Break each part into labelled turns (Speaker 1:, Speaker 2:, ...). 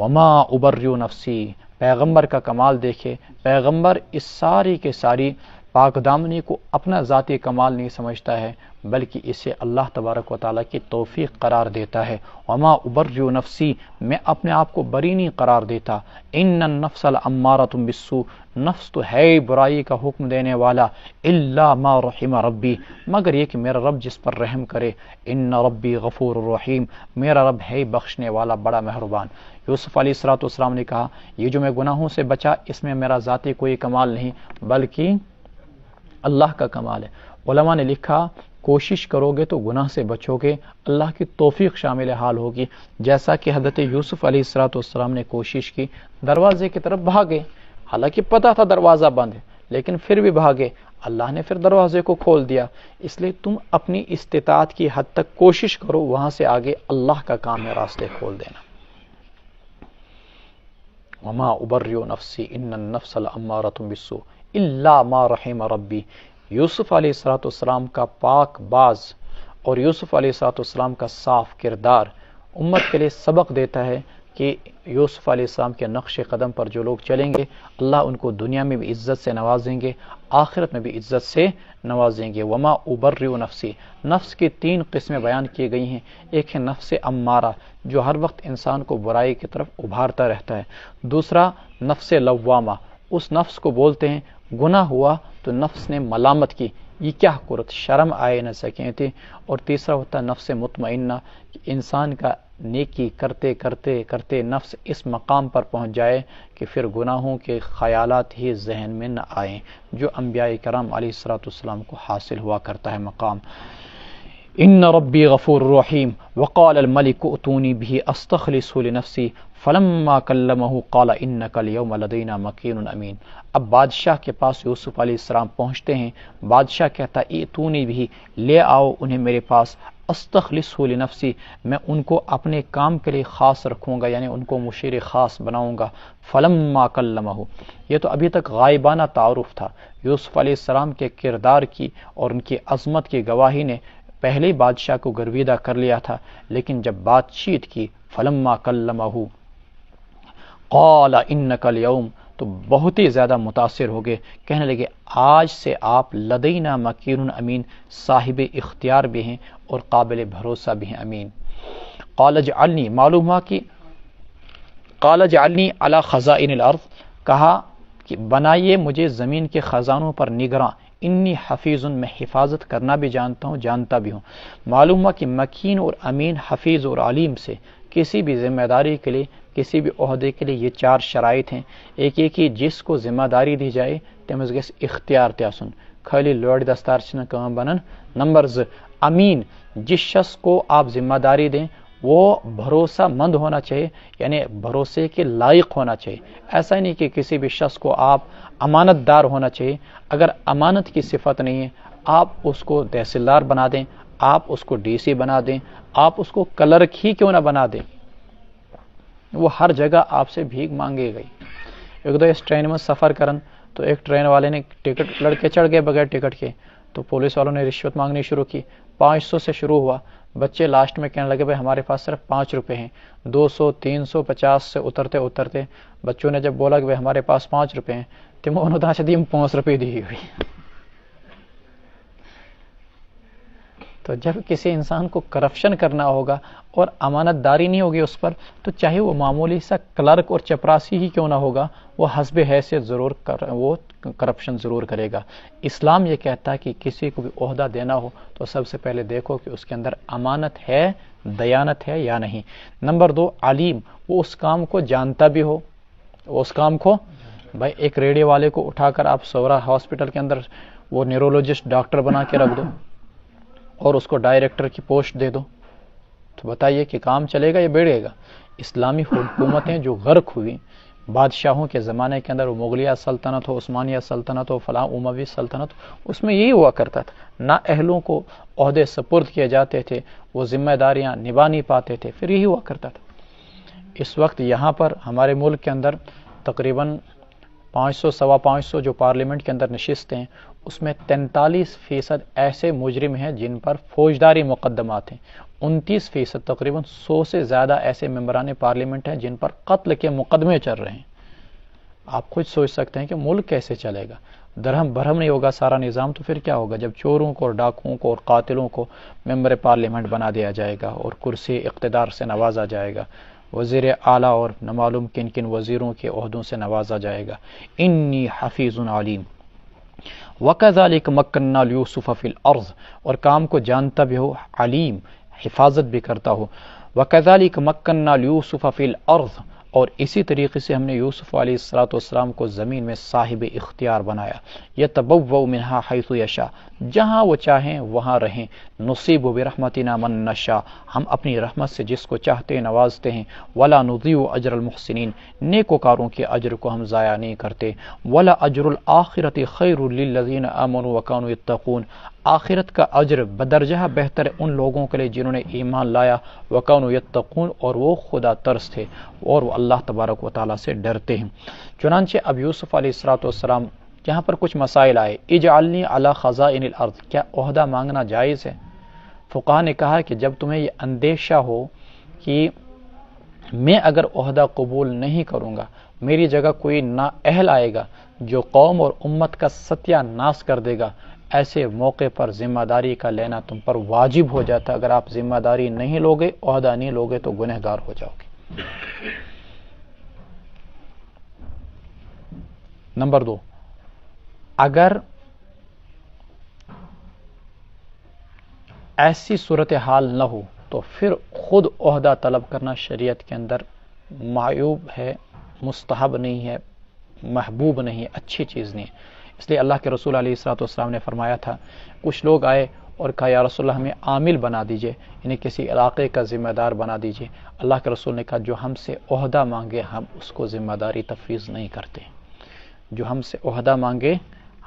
Speaker 1: وما ابرئ نفسی، پیغمبر کا کمال دیکھے، پیغمبر اس ساری کے ساری پاک دامنی کو اپنا ذاتی کمال نہیں سمجھتا ہے، بلکہ اسے اللہ تبارک و تعالیٰ کی توفیق قرار دیتا ہے۔ وما ابرئ نفسی، میں اپنے آپ کو بری نہیں قرار دیتا، ان النفس لامارۃ بالسوء، نفس تو ہے برائی کا حکم دینے والا، الا ما رحم ربی، مگر یہ کہ میرا رب جس پر رحم کرے، ان ربی غفور الرحیم، میرا رب ہے بخشنے والا بڑا مہربان۔ یوسف علیہ السلام نے کہا یہ جو میں گناہوں سے بچا، اس میں میرا ذاتی کوئی کمال نہیں بلکہ اللہ کا کمال ہے۔ علماء نے لکھا کوشش کرو گے تو گناہ سے بچو گے، اللہ کی توفیق شامل حال ہوگی، جیسا کہ حضرت یوسف علیہ السلام نے کوشش کی، دروازے کی طرف بھاگے، حالانکہ پتہ تھا دروازہ بند ہے لیکن پھر بھی بھاگے، اللہ نے پھر دروازے کو کھول دیا۔ اس لیے تم اپنی استطاعت کی حد تک کوشش کرو، وہاں سے آگے اللہ کا کام ہے راستے کھول دینا۔ وما ابرئ نفسی ان النفس لامارۃ بالسوء الا ما رحم ربی، یوسف علیہ السلام کا پاک باز اور یوسف علیہ السلام کا صاف کردار امت کے لیے سبق دیتا ہے کہ یوسف علیہ السلام کے نقش قدم پر جو لوگ چلیں گے، اللہ ان کو دنیا میں بھی عزت سے نوازیں گے، آخرت میں بھی عزت سے نوازیں گے۔ وما ابرئ نفسی، نفس کی 3 قسمیں بیان کی گئی ہیں۔ ایک ہے نفس امارہ، جو ہر وقت انسان کو برائی کی طرف ابھارتا رہتا ہے۔ دوسرا نفس لوامہ، اس نفس کو بولتے ہیں گناہ ہوا تو نفس نے ملامت کی، یہ کیا قرت، شرم آئے نہ سکیں تھے۔ اور تیسرا ہوتا ہے نفس مطمئنہ، کہ انسان کا نیکی کرتے کرتے کرتے نفس اس مقام پر پہنچ جائے کہ پھر گناہوں کے خیالات ہی ذہن میں نہ آئیں، جو انبیاء کرام علیہ السلام کو حاصل ہوا کرتا ہے مقام۔ ان ربی غفور رحیم وقال الملک ائتونی به استخلصه لنفسی فلما کلمہ قال انک اليوم لدینا مکین امین۔ اب بادشاہ کے پاس یوسف علیہ السلام پہنچتے ہیں، بادشاہ کہتا ہے ائتونی به، لے آؤ انہیں میرے پاس، استخلصہ لنفسی، میں ان کو اپنے کام کے لیے خاص رکھوں گا، یعنی ان کو مشیر خاص بناؤں گا۔ فلما کلمہ، یہ تو ابھی تک غائبانہ تعارف تھا، یوسف علیہ السلام کے کردار کی اور ان کی عظمت کی گواہی نے پہلے ہی بادشاہ کو گرویدہ کر لیا تھا، لیکن جب بات چیت کی فلما کلمہ قال انک اليوم، تو بہت ہی زیادہ متاثر ہو گئے، کہنے لگے آج سے آپ لدینا مکین امین، صاحب اختیار بھی ہیں اور قابل بھروسہ بھی ہیں، امین۔ قال اجعلنی، معلوم ہوا کہ قال اجعلنی علی خزائن الارض، کہا کہ بنائیے مجھے زمین کے خزانوں پر نگراں، انی حفیظ، میں حفاظت کرنا بھی جانتا ہوں، جانتا بھی ہوں۔ معلوم ہوا کہ مکین اور امین، حفیظ اور علیم سے کسی بھی ذمہ داری کے لیے، کسی بھی عہدے کے لیے یہ 4 شرائط ہیں۔ ایک یہ کہ جس کو ذمہ داری دی جائے تمس گژھِ اختیار تہِ آسن، خالی لوڑ دستار چھنہ کام بنن۔ نمبر 2، امین، جس شخص کو آپ ذمہ داری دیں وہ بھروسہ مند ہونا چاہیے، یعنی بھروسے کے لائق ہونا چاہیے۔ ایسا نہیں کہ کسی بھی شخص کو آپ امانت دار ہونا چاہیے، اگر امانت کی صفت نہیں ہے آپ اس کو تحصیلدار بنا دیں، آپ اس کو ڈی سی بنا دیں، آپ اس کو کلرک ہی کیوں نہ بنا دیں، وہ ہر جگہ آپ سے بھیک مانگے گئی۔ ایک دو اس ٹرین میں سفر کرن تو ایک ٹرین والے نے ٹکٹ، لڑکے چڑھ گئے بغیر ٹکٹ کے، تو پولیس والوں نے رشوت مانگنی شروع کی، 500 سے شروع ہوا، بچے لاسٹ میں کہنے لگے بھائی ہمارے پاس صرف 5 روپے ہیں، 200 350 سے اترتے اترتے بچوں نے جب بولا کہ بھائی ہمارے پاس 5 روپے ہیں، تو انہوں نے سے دی 5 روپے دی ہوئی۔ تو جب کسی انسان کو کرپشن کرنا ہوگا اور امانت داری نہیں ہوگی اس پر، تو چاہے وہ معمولی سا کلرک اور چپراسی ہی کیوں نہ ہوگا، وہ حسب حیثیت ضرور وہ کرپشن ضرور کرے گا۔ اسلام یہ کہتا ہے کہ کسی کو بھی عہدہ دینا ہو تو سب سے پہلے دیکھو کہ اس کے اندر امانت ہے، دیانت ہے یا نہیں۔ نمبر 2، علیم، وہ اس کام کو جانتا بھی ہو، وہ اس کام کو، بھائی ایک ریڈیو والے کو اٹھا کر آپ سورا ہاسپٹل کے اندر وہ نیورولوجسٹ ڈاکٹر بنا کے رکھ دو اور اس کو ڈائریکٹر کی پوسٹ دے دو، تو بتائیے کہ کام چلے گا یا بڑھے گا؟ اسلامی حکومتیں جو غرق ہوئی بادشاہوں کے زمانے کے اندر، وہ مغلیہ سلطنت ہو، عثمانیہ سلطنت ہو، فلاں اموی سلطنت ہو، اس میں یہی ہوا کرتا تھا، نہ اہلوں کو عہدے سپرد کیے جاتے تھے، وہ ذمہ داریاں نبھا نہیں پاتے تھے، پھر یہی ہوا کرتا تھا۔ اس وقت یہاں پر ہمارے ملک کے اندر تقریباً 500 سوا 500 جو پارلیمنٹ کے اندر نشستیں ہیں، اس میں 43% ایسے مجرم ہیں جن پر فوجداری مقدمات ہیں، 29% تقریباً 100 سے زیادہ ایسے ممبران پارلیمنٹ ہیں جن پر قتل کے مقدمے چل رہے ہیں. آپ خود سوچ سکتے ہیں کہ ملک کیسے چلے گا. درہم برہم نہیں ہوگا سارا نظام تو پھر کیا ہوگا جب چوروں کو اور ڈاکوؤں کو اور قاتلوں کو ممبر پارلیمنٹ بنا دیا جائے گا اور کرسی اقتدار سے نوازا جائے گا, وزیر اعلیٰ اور نہ معلوم کن کن وزیروں کے عہدوں سے نوازا جائے گا. انی حفیظ علیم وَكَذَلِكَ مَكَّنَّا لِيُوسُفَ فِي الْأَرْضِ, اور کام کو جانتا بھی ہو, علیم حفاظت بھی کرتا ہو. وَكَذَلِكَ مَكَّنَّا لِيُوسُفَ فِي الْأَرْضِ, اور اسی طریقے سے ہم نے یوسف علیہ السلام کو زمین میں صاحب اختیار بنایا. یتبوأ منہا حیث یشاء, جہاں وہ چاہیں وہاں رہیں. نصیب برحمتنا من نشاء, ہم اپنی رحمت سے جس کو چاہتے نوازتے ہیں. ولا نضیع اجر المحسنین, نیکوکاروں کے اجر کو ہم ضائع نہیں کرتے. ولا اجر الآخرۃ خیر للذین آمنوا وکانوا یتقون, آخرت کا اجر بدرجہ بہتر ان لوگوں کے لیے جنہوں نے ایمان لایا, وکانوا یتقون, اور وہ خدا ترس تھے اور وہ اللہ تبارک و تعالیٰ سے ڈرتے ہیں. چنانچہ اب یوسف علیہ السلام یہاں پر کچھ مسائل آئے. اجعلنی علی خزائن الارض, کیا عہدہ مانگنا جائز ہے؟ فقہاء نے کہا کہ جب تمہیں یہ اندیشہ ہو کہ میں اگر عہدہ قبول نہیں کروں گا, میری جگہ کوئی نااہل آئے گا جو قوم اور امت کا ستیہ ناش کر دے گا, ایسے موقع پر ذمہ داری کا لینا تم پر واجب ہو جاتا. اگر آپ ذمہ داری نہیں لوگے, عہدہ نہیں لوگے, تو گنہگار ہو جاؤ گے. نمبر 2, اگر ایسی صورتحال نہ ہو تو پھر خود عہدہ طلب کرنا شریعت کے اندر معیوب ہے, مستحب نہیں ہے, محبوب نہیں ہے, اچھی چیز نہیں ہے. اس لیے اللہ کے رسول علیہ السلام نے فرمایا تھا, کچھ لوگ آئے اور کہا یا رسول اللہ ہمیں عامل بنا دیجئے, یعنی کسی علاقے کا ذمہ دار بنا دیجئے. اللہ کے رسول نے کہا جو ہم سے عہدہ مانگے ہم اس کو ذمہ داری تفویض نہیں کرتے. جو ہم سے عہدہ مانگے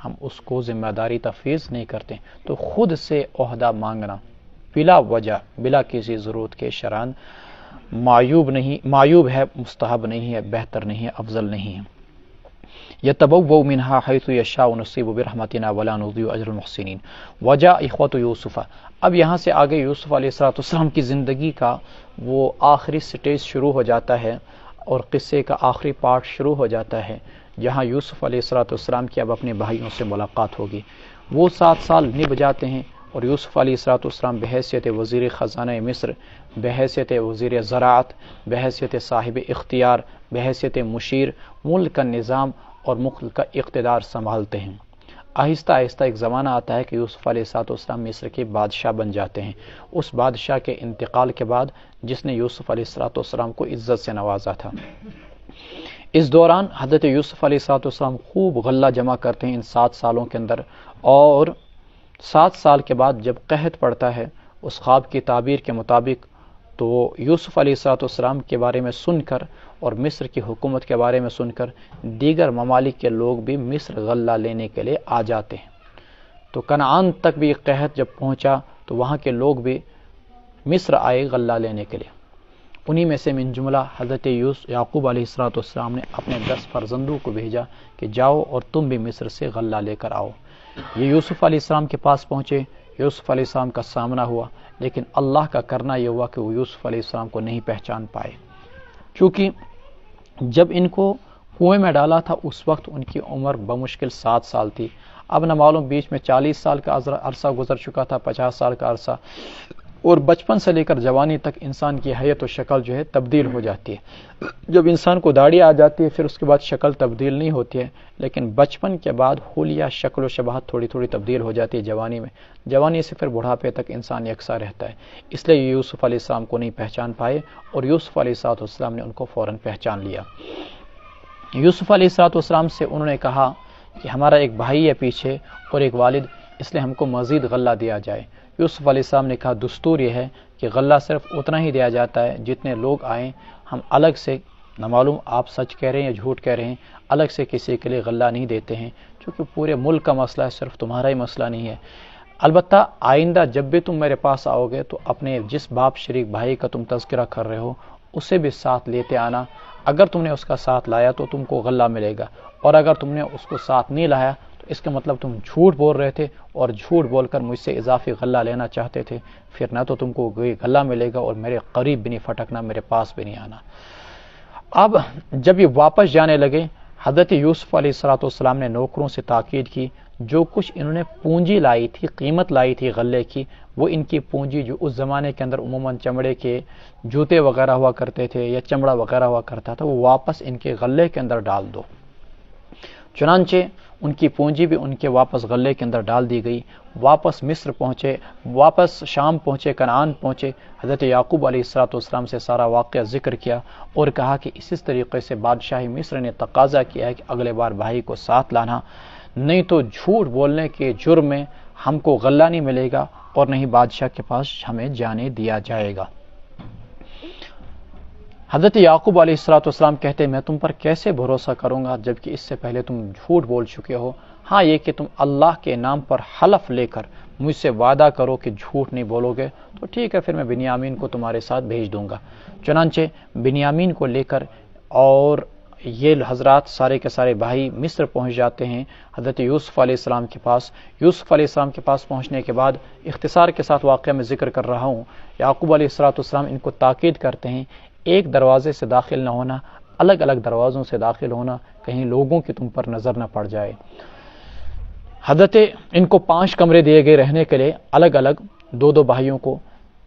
Speaker 1: ہم اس کو ذمہ داری تفویض نہیں کرتے. تو خود سے عہدہ مانگنا بلا وجہ, بلا کسی ضرورت کے شرعاً معیوب ہے, مستحب نہیں ہے, بہتر نہیں ہے, افضل نہیں ہے. یتبوأ منہا حیث یشاء نصیب برحمتنا ولا نضیع اجر المحسنین. وجاء اخوۃ یوسف, اب یہاں سے آگے یوسف علیہ السلام کی زندگی کا وہ آخری سٹیج شروع ہو جاتا ہے اور قصے کا آخری پارٹ شروع ہو جاتا ہے, جہاں یوسف علیہ السلام کی اب اپنے بھائیوں سے ملاقات ہوگی. وہ 7 سال نبھ جاتے ہیں اور یوسف علیہ السلام بحیثیت وزیر خزانہ مصر, بحیثیت وزیر زراعت, بحیثیت صاحب اختیار, بحیثیت مشیر, ملک کا نظام اور ملک کا اقتدار سنبھالتے ہیں. آہستہ آہستہ ایک زمانہ آتا ہے کہ یوسف علیہ السلام مصر کے بادشاہ بن جاتے ہیں. اس بادشاہ کے انتقال کے بعد جس نے یوسف علیہ السلام کو عزت سے نوازا تھا. اس دوران حضرت یوسف علیہ السلام خوب غلہ جمع کرتے ہیں ان 7 سالوں کے اندر, اور 7 سال کے بعد جب قحط پڑتا ہے اس خواب کی تعبیر کے مطابق, تو یوسف علیہ السلام کے بارے میں سن کر اور مصر کی حکومت کے بارے میں سن کر دیگر ممالک کے لوگ بھی مصر غلہ لینے کے لیے آ جاتے ہیں. تو کنعان تک بھی قحط جب پہنچا تو وہاں کے لوگ بھی مصر آئے غلہ لینے کے لیے. انہی میں سے من جملہ حضرت یعقوب علیہ السلام نے اپنے 10 فرزندوں کو بھیجا کہ جاؤ اور تم بھی مصر سے غلہ لے کر آؤ. یہ یوسف علیہ السلام کے پاس پہنچے, یوسف علیہ السلام کا سامنا ہوا, لیکن اللہ کا کرنا یہ ہوا کہ وہ یوسف علیہ السلام کو نہیں پہچان پائے, کیونکہ جب ان کو کنویں میں ڈالا تھا اس وقت ان کی عمر بمشکل 7 سال تھی. اب نہ معلوم بیچ میں 40 سال کا عرصہ گزر چکا تھا, 50 سال کا عرصہ, اور بچپن سے لے کر جوانی تک انسان کی حیت و شکل جو ہے تبدیل ہو جاتی ہے. جب انسان کو داڑھی آ جاتی ہے پھر اس کے بعد شکل تبدیل نہیں ہوتی ہے, لیکن بچپن کے بعد حلیہ شکل و شباہت تھوڑی تھوڑی تبدیل ہو جاتی ہے جوانی میں. جوانی سے پھر بڑھاپے تک انسان یکساں رہتا ہے. اس لیے یوسف علیہ السلام کو نہیں پہچان پائے اور یوسف علیہ السلام نے ان کو فوراً پہچان لیا. یوسف علیہ السلام سے انہوں نے کہا کہ ہمارا ایک بھائی ہے پیچھے اور ایک والد, اس لیے ہم کو مزید غلہ دیا جائے. یوسف علیہ السلام نے کہا دستور یہ ہے کہ غلہ صرف اتنا ہی دیا جاتا ہے جتنے لوگ آئیں, ہم الگ سے, نہ معلوم آپ سچ کہہ رہے ہیں یا جھوٹ کہہ رہے ہیں, الگ سے کسی کے لیے غلہ نہیں دیتے ہیں, کیونکہ پورے ملک کا مسئلہ ہے, صرف تمہارا ہی مسئلہ نہیں ہے. البتہ آئندہ جب بھی تم میرے پاس آؤ گے تو اپنے جس باپ شریک بھائی کا تم تذکرہ کر رہے ہو اسے بھی ساتھ لیتے آنا. اگر تم نے اس کا ساتھ لایا تو تم کو غلہ ملے گا, اور اگر تم نے اس کو ساتھ نہیں لایا تو اس کا مطلب تم جھوٹ بول رہے تھے اور جھوٹ بول کر مجھ سے اضافی غلہ لینا چاہتے تھے، پھر نہ تو تم کو کوئی غلہ ملے گا اور میرے قریب بھی نہیں پھٹکنا، میرے پاس بھی نہیں آنا۔ اب جب یہ واپس جانے لگے، حضرت یوسف علیہ السلام نے نوکروں سے تاکید کی، جو کچھ انہوں نے پونجی لائی تھی، قیمت لائی تھی غلے کی، وہ ان کی پونجی جو اس زمانے کے اندر عموماً چمڑے کے جوتے وغیرہ ہوا کرتے تھے یا چمڑا وغیرہ ہوا کرتا تھا، وہ واپس ان کے غلے کے اندر ڈال دو۔ چنانچہ ان کی پونجی بھی ان کے واپس غلے کے اندر ڈال دی گئی۔ واپس مصر پہنچے، واپس شام پہنچے، کنعان پہنچے، حضرت یعقوب علیہ السلام سے سارا واقعہ ذکر کیا اور کہا کہ اسی طریقے سے بادشاہی مصر نے تقاضا کیا ہے کہ اگلے بار بھائی کو ساتھ لانا، نہیں تو جھوٹ بولنے کے جرم میں ہم کو غلہ نہیں ملے گا اور نہیں بادشاہ کے پاس ہمیں جانے دیا جائے گا۔ حضرت یعقوب علیہ السلام کہتے میں تم پر کیسے بھروسہ کروں گا جبکہ اس سے پہلے تم جھوٹ بول چکے ہو؟ ہاں یہ کہ تم اللہ کے نام پر حلف لے کر مجھ سے وعدہ کرو کہ جھوٹ نہیں بولو گے تو ٹھیک ہے، پھر میں بنیامین کو تمہارے ساتھ بھیج دوں گا۔ چنانچہ بنیامین کو لے کر اور یہ حضرات سارے کے سارے بھائی مصر پہنچ جاتے ہیں حضرت یوسف علیہ السلام کے پاس۔ یوسف علیہ السلام کے پاس پہنچنے کے بعد اختصار کے ساتھ واقعہ میں ذکر کر رہا ہوں، یعقوب علیہ السلام ان کو تاکید کرتے ہیں ایک دروازے سے داخل نہ ہونا، الگ الگ دروازوں سے داخل ہونا، کہیں لوگوں کی تم پر نظر نہ پڑ جائے۔ حضرت ان کو 5 کمرے دیے گئے رہنے کے لیے، الگ الگ 2 بھائیوں کو،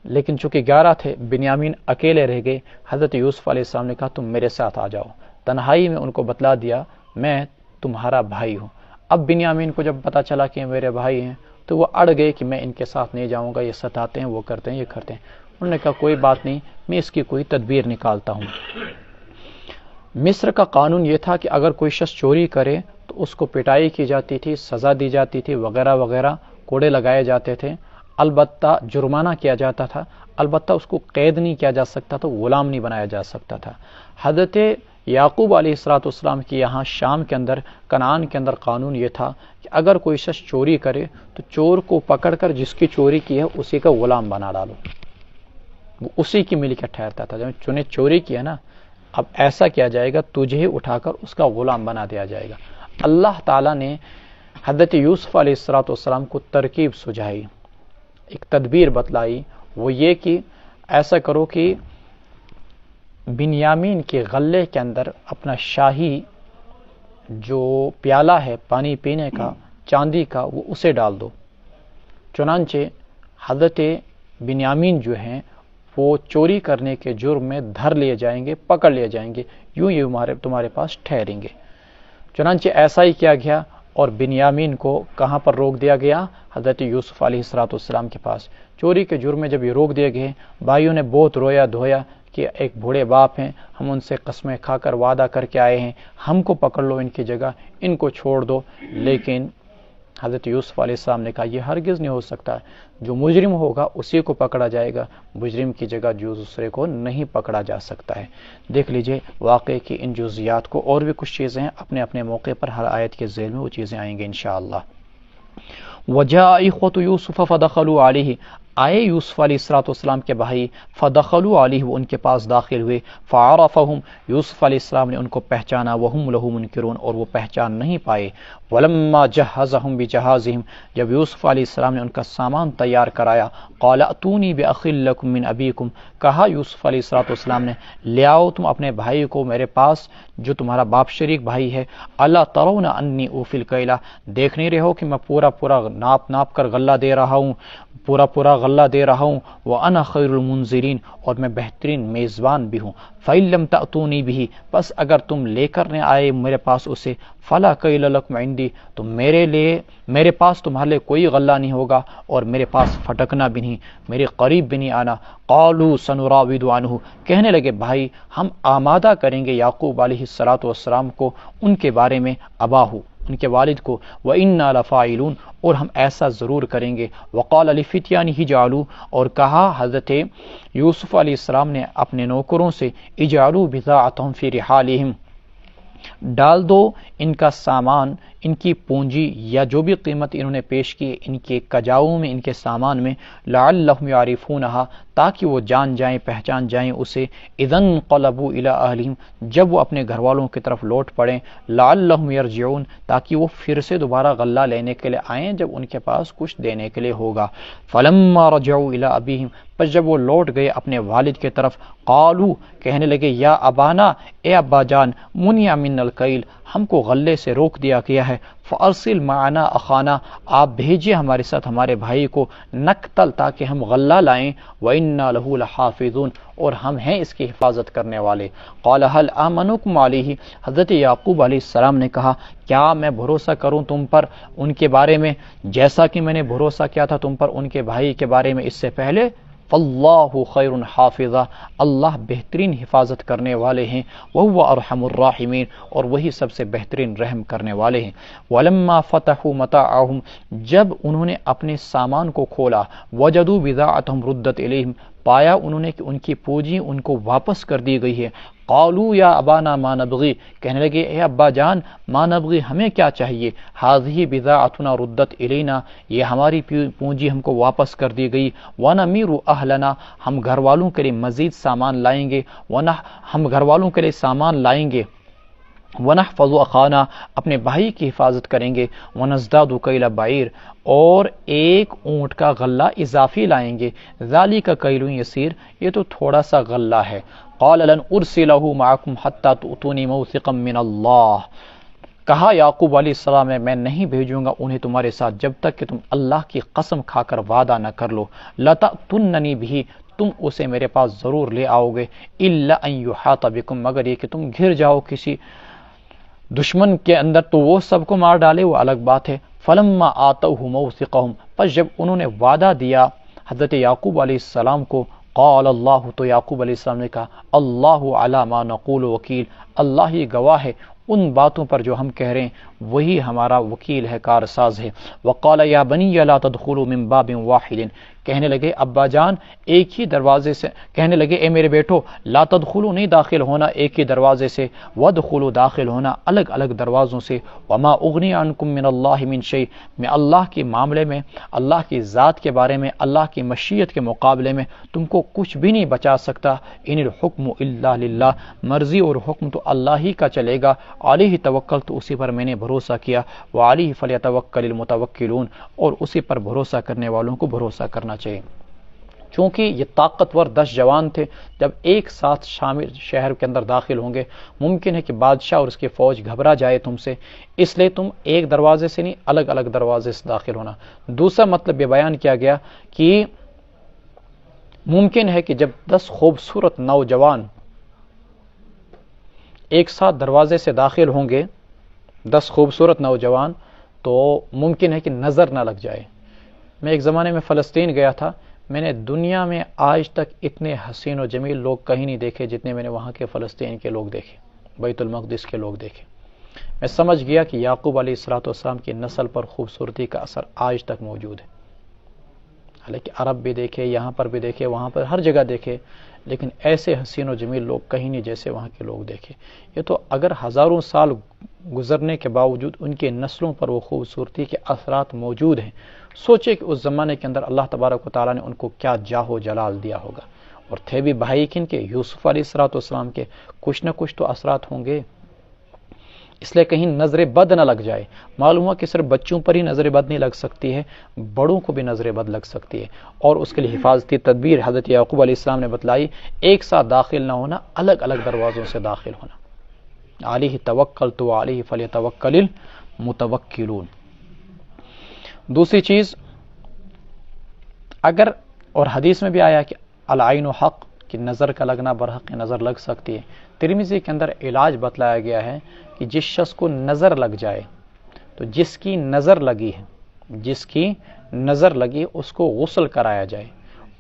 Speaker 1: لیکن چونکہ 11 تھے، بنیامین اکیلے رہ گئے۔ حضرت یوسف علیہ السلام نے کہا تم میرے ساتھ آ جاؤ، تنہائی میں ان کو بتلا دیا میں تمہارا بھائی ہوں۔ اب بنیامین کو جب پتا چلا کہ میرے بھائی ہیں تو وہ اڑ گئے کہ میں ان کے ساتھ نہیں جاؤں گا، یہ ستاتے ہیں، وہ کرتے ہیں، یہ کرتے ہیں۔ انہوں نے کہا کوئی بات نہیں، میں اس کی کوئی تدبیر نکالتا ہوں۔ مصر کا قانون یہ تھا کہ اگر کوئی شخص چوری کرے تو اس کو پٹائی کی جاتی تھی، سزا دی جاتی تھی، وغیرہ وغیرہ، کوڑے لگائے جاتے تھے، البتہ جرمانہ کیا جاتا تھا، البتہ اس کو قید نہیں کیا جا سکتا تھا، غلام نہیں بنایا جا سکتا تھا۔ حضرت یعقوب علیہ السلام کی یہاں شام کے اندر، کنعان کے اندر قانون یہ تھا کہ اگر کوئی شخص چوری کرے تو چور کو پکڑ کر جس کی چوری کی ہے اسی کا غلام بنا ڈالو، وہ اسی کی ملکیت ٹھہرتا تھا۔ جب چنے چوری کیا نا، اب ایسا کیا جائے گا تجھے اٹھا کر اس کا غلام بنا دیا جائے گا۔ اللہ تعالیٰ نے حضرت یوسف علیہ السلام کو ترکیب سجھائی، ایک تدبیر بتلائی، وہ یہ کہ ایسا کرو کہ بنیامین کے غلے کے اندر اپنا شاہی جو پیالہ ہے پانی پینے کا، چاندی کا، وہ اسے ڈال دو۔ چنانچہ حضرت بنیامین جو ہیں وہ چوری کرنے کے جرم میں دھر لیے جائیں گے، پکڑ لیے جائیں گے، یوں یہ تمہارے پاس ٹھہریں گے۔ چنانچہ ایسا ہی کیا گیا اور بنیامین کو کہاں پر روک دیا گیا؟ حضرت یوسف علیہ السلام کے پاس۔ چوری کے جرم میں جب یہ روک دیے گئے، بھائیوں نے بہت رویا دھویا کہ ایک بوڑھے باپ ہیں، ہم ان سے قسمیں کھا کر وعدہ کر کے آئے ہیں، ہم کو پکڑ لو ان کی جگہ، ان کو چھوڑ دو۔ لیکن حضرت یوسف علیہ السلام نے کہا یہ ہرگز نہیں ہو سکتا، جو مجرم ہوگا اسی کو پکڑا جائے گا، مجرم کی جگہ جو دوسرے کو نہیں پکڑا جا سکتا ہے۔ دیکھ لیجئے واقعے کی ان جزیات کو، اور بھی کچھ چیزیں ہیں اپنے اپنے موقع پر، ہر آیت کے ذیل میں وہ چیزیں آئیں گے انشاءاللہ۔ وَجَاءَ إِخْوَةُ يُوسُفَ فَدَخَلُوا عَلَيْهِ، آئے یوسف علیہ السلام کے بھائی، فَدَخَلُوا عَلَيْهِ، وہ ان کے پاس داخل ہوئے، فَعَرَفَهُمْ، یوسف علیہ السلام نے ان کو پہچانا، وَهُمْ لَهُ مُنْكِرُونَ، اور وہ پہچان نہیں پائے۔ وَلَمَّا جَهَّزَهُمْ بِجَهَازِهِمْ، جب یوسف علیہ السلام نے ان کا سامان تیار کرایا، قَالَ ائْتُونِي بِأَخٍ لَكُم مِّنْ أَبِيكُمْ، کہا یوسف علیہ السلام نے لے آؤ تم اپنے بھائی کو میرے پاس جو تمہارا باپ شریک بھائی ہے۔ أَلَا تَرَوْنَ أَنِّي أُوفِي الْكَيْلَ، دیکھ نہیں رہے ہو کہ میں پورا ناپ کر غلہ دے رہا ہوں، پورا غلہ دے رہا ہوں، وَأَنَا خَيْرُ الْمُنزِلِينَ، اور میں بہترین میزبان بھی ہوں۔ فَإِن لَّمْ تَأْتُونِي بِهِ، پس اگر تم لے کر نہ آئے میرے پاس اسے، فَلَا كَيْلَ لَكُمْ عِندِي، تو میرے پاس تمہارے لیے کوئی غلہ نہیں ہوگا اور میرے پاس پھٹکنا بھی نہیں، میرے قریب بھی نہیں آنا۔ قَالُوا سَنُرَاوِدُ عَنْهُ، کہنے لگے بھائی ہم آمادہ کریں گے یعقوب علیہ السلام کو ان کے بارے میں، اباہو ان کے والد کو، وَإِنَّا لَفَاعِلُونَ، اور ہم ایسا ضرور کریں گے۔ وَقَالَ لِفِتْيَانِهِ اجْعَلُوا، اور کہا حضرت یوسف علیہ السلام نے اپنے نوکروں سے، اجْعَلُوا بِضَاعَتَهُمْ فِي رِحَالِهِمْ، ڈال دو ان کا سامان، ان کی پونجی یا جو بھی قیمت انہوں نے پیش کی ان کے کجاؤں میں، ان کے سامان میں، لعلہم یعرفونہا تاکہ وہ جان جائیں، پہچان جائیں اسے، اذن انقلبوا الی اہلہم جب وہ اپنے گھر والوں کی طرف لوٹ پڑیں، لعلہم یرجعون تاکہ وہ پھر سے دوبارہ غلہ لینے کے لیے آئیں جب ان کے پاس کچھ دینے کے لیے ہوگا۔ فلما رجعوا الی ابیہم پس جب وہ لوٹ گئے اپنے والد کی طرف، قالو کہنے لگے یا ابانا اے ابا جان، منع من الکیل ہم کو غلے سے روک دیا گیا ہے، فارسل معنا اخانا آپ بھیجیے ہمارے ساتھ ہمارے بھائی کو، نقتل تاکہ ہم غلہ لائیں، وَإِنَّا لَهُ لَحَافِظُونَ اور ہم ہیں اس کی حفاظت کرنے والے۔ قال هل آمنكم علیہ حضرت یعقوب علیہ السلام نے کہا کیا میں بھروسہ کروں تم پر ان کے بارے میں جیسا کہ میں نے بھروسہ کیا تھا تم پر ان کے بھائی کے بارے میں اس سے پہلے؟ فاللہ خیر حافظہ اللہ بہترین حفاظت کرنے والے ہیں، وہو ارحم الراحمین اور وہی سب سے بہترین رحم کرنے والے ہیں۔ ولما فتحوا متاعهم جب انہوں نے اپنے سامان کو کھولا، وجدوا بضاعتهم ردت الیہم پایا انہوں نے کہ ان کی پونجی ان کو واپس کر دی گئی ہے، قالوا یا ابانا ما نبغی کہنے لگے اے ابا جان ما نبغی ہمیں کیا چاہیے، هذه بضاعتنا ردت الینا یہ ہماری پونجی ہم کو واپس کر دی گئی، ونمیر اہلنا ہم گھر والوں کے لیے مزید سامان لائیں گے، ہم گھر والوں کے لیے سامان لائیں گے، ونحفظ اخانا اپنے بھائی کی حفاظت کریں گے، ونزداد کیل بعیر اور ایک اونٹ کا غلہ اضافی لائیں گے، ذالک کیل یسیر یہ تو تھوڑا سا غلہ ہے۔ قال لن ارسلہ معکم حتی تؤتونی موثقا من اللہ کہا یعقوب علیہ السلام میں نہیں بھیجوں گا انہیں تمہارے ساتھ جب تک کہ تم اللہ کی قسم کھا کر وعدہ نہ کر لو، لتأتوننی بھی تم اسے میرے پاس ضرور لے آؤ گے، الا ان یحاط بکم مگر یہ کہ تم گھر جاؤ کسی دشمن کے اندر تو وہ سب کو مار ڈالے وہ الگ بات ہے۔ فلما آتوہ موثقہم پس جب انہوں نے وعدہ دیا حضرت یعقوب علیہ السلام کو، قال اللہ تو یعقوب علیہ السلام نے کہا اللہ علی ما نقول وکیل اللہ ہی گواہ ہے ان باتوں پر جو ہم کہہ رہے ہیں وہی ہمارا وکیل ہے کارساز ہے۔ وقال یا بنی لا تدخلوا من باب واحد کہنے لگے ابا جان ایک ہی دروازے سے کہنے لگے اے میرے بیٹو لا تدخلوا نہیں داخل ہونا ایک ہی دروازے سے، وادخلوا داخل ہونا الگ الگ دروازوں سے، وما اغنی عنکم من اللہ من شیء میں اللہ کے معاملے میں اللہ کی ذات کے بارے میں اللہ کی مشیت کے مقابلے میں تم کو کچھ بھی نہیں بچا سکتا، ان الحکم الا للہ مرضی اور حکم تو اللہ ہی کا چلے گا، علیہ توکل تو اسی پر میں نے بھروسہ کیا، وعلیہ فلیتوکل المتوکلون اور اسی پر بھروسہ کرنے والوں کو بھروسہ کرنا چاہیے۔ چونکہ یہ طاقتور 10 جوان تھے جب ایک ساتھ شامل شہر کے اندر داخل ہوں گے ممکن ہے کہ بادشاہ اور اس کی فوج گھبرا جائے تم سے، اس لیے تم ایک دروازے سے نہیں الگ الگ دروازے سے داخل ہونا۔ دوسرا مطلب یہ بیان کیا گیا کہ ممکن ہے کہ جب 10 خوبصورت نوجوان ایک ساتھ دروازے سے داخل ہوں گے 10 خوبصورت نوجوان تو ممکن ہے کہ نظر نہ لگ جائے۔ میں ایک زمانے میں فلسطین گیا تھا، میں نے دنیا میں آج تک اتنے حسین و جمیل لوگ کہیں نہیں دیکھے جتنے میں نے وہاں کے فلسطین کے لوگ دیکھے، بیت المقدس کے لوگ دیکھے۔ میں سمجھ گیا کہ یعقوب علیہ السلام کی نسل پر خوبصورتی کا اثر آج تک موجود ہے، حالانکہ عرب بھی دیکھے یہاں پر بھی دیکھے وہاں پر ہر جگہ دیکھے لیکن ایسے حسین و جمیل لوگ کہیں نہیں جیسے وہاں کے لوگ دیکھے۔ یہ تو اگر ہزاروں سال گزرنے کے باوجود ان کے نسلوں پر وہ خوبصورتی کے اثرات موجود ہیں، سوچے کہ اس زمانے کے اندر اللہ تبارک و تعالیٰ نے ان کو کیا جاہ و جلال دیا ہوگا، اور تھے بھی بھائی کن کے یوسف علیہ السلام کے، کچھ نہ کچھ تو اثرات ہوں گے، اس لیے کہیں نظر بد نہ لگ جائے۔ معلوم ہوا کہ صرف بچوں پر ہی نظر بد نہیں لگ سکتی ہے، بڑوں کو بھی نظر بد لگ سکتی ہے، اور اس کے لیے حفاظتی تدبیر حضرت یعقوب علیہ السلام نے بتلائی، ایک ساتھ داخل نہ ہونا الگ الگ دروازوں سے داخل ہونا۔ علیہ توکلت وعلیہ فلیتوکل المتوکلون۔ دوسری چیز اگر اور حدیث میں بھی آیا کہ العین حق کہ نظر کا لگنا برحق نظر لگ سکتی ہے، ترمذی کے اندر علاج بتلایا گیا ہے کہ جس شخص کو نظر لگ جائے تو جس کی نظر لگی اس کو غسل کرایا جائے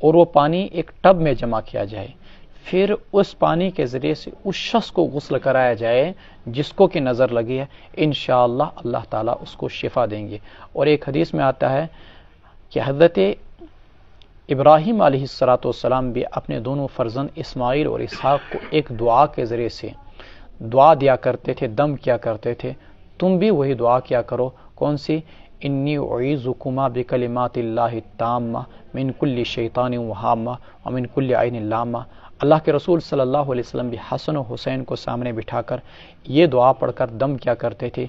Speaker 1: اور وہ پانی ایک ٹب میں جمع کیا جائے، پھر اس پانی کے ذریعے سے اس شخص کو غسل کرایا جائے جس کو کہ نظر لگی ہے، انشاءاللہ اللہ تعالیٰ اس کو شفا دیں گے۔ اور ایک حدیث میں آتا ہے کہ حضرت ابراہیم علیہ السلام بھی اپنے دونوں فرزند اسماعیل اور اسحاق کو ایک دعا کے ذریعے سے دعا دیا کرتے تھے، دم کیا کرتے تھے، تم بھی وہی دعا کیا کرو. کون سی؟ انی اعیذکما بکلمات اللہ التامہ من کل شیطان وہامہ ومن کل عین لامہ. اللہ کے رسول صلی اللہ علیہ وسلم بھی حسن و حسین کو سامنے بٹھا کر یہ دعا پڑھ کر دم کیا کرتے تھے.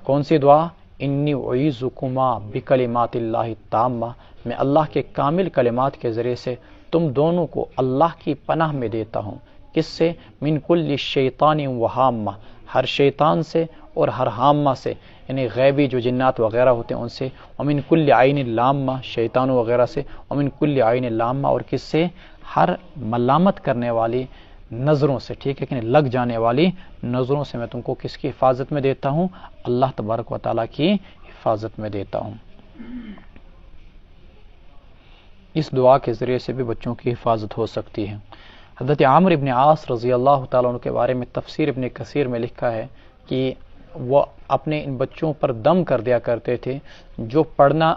Speaker 1: کون سی دعا؟ انی اعیذکما بکلمات اللہ التامہ، میں اللہ کے کامل کلمات کے ذریعے سے تم دونوں کو اللہ کی پناہ میں دیتا ہوں. کس سے؟ من کل شیطان وہامہ، ہر شیطان سے اور ہر حامہ سے، یعنی غیبی جو جنات وغیرہ ہوتے ہیں ان سے. ومن کل عین لامہ، شیطانوں وغیرہ سے. ومن کل عین لامہ، اور کس سے؟ ہر ملامت کرنے والی نظروں سے. ٹھیک ہے کہ نہیں؟ لگ جانے والی نظروں سے میں تم کو کس کی حفاظت میں دیتا ہوں؟ اللہ تبارک و تعالیٰ کی حفاظت میں دیتا ہوں. اس دعا کے ذریعے سے بھی بچوں کی حفاظت ہو سکتی ہے. حضرت عامر بن عاص رضی اللہ تعالیٰ عنہ کے بارے میں تفسیر ابن کثیر میں لکھا ہے کہ وہ اپنے ان بچوں پر دم کر دیا کرتے تھے جو پڑھنا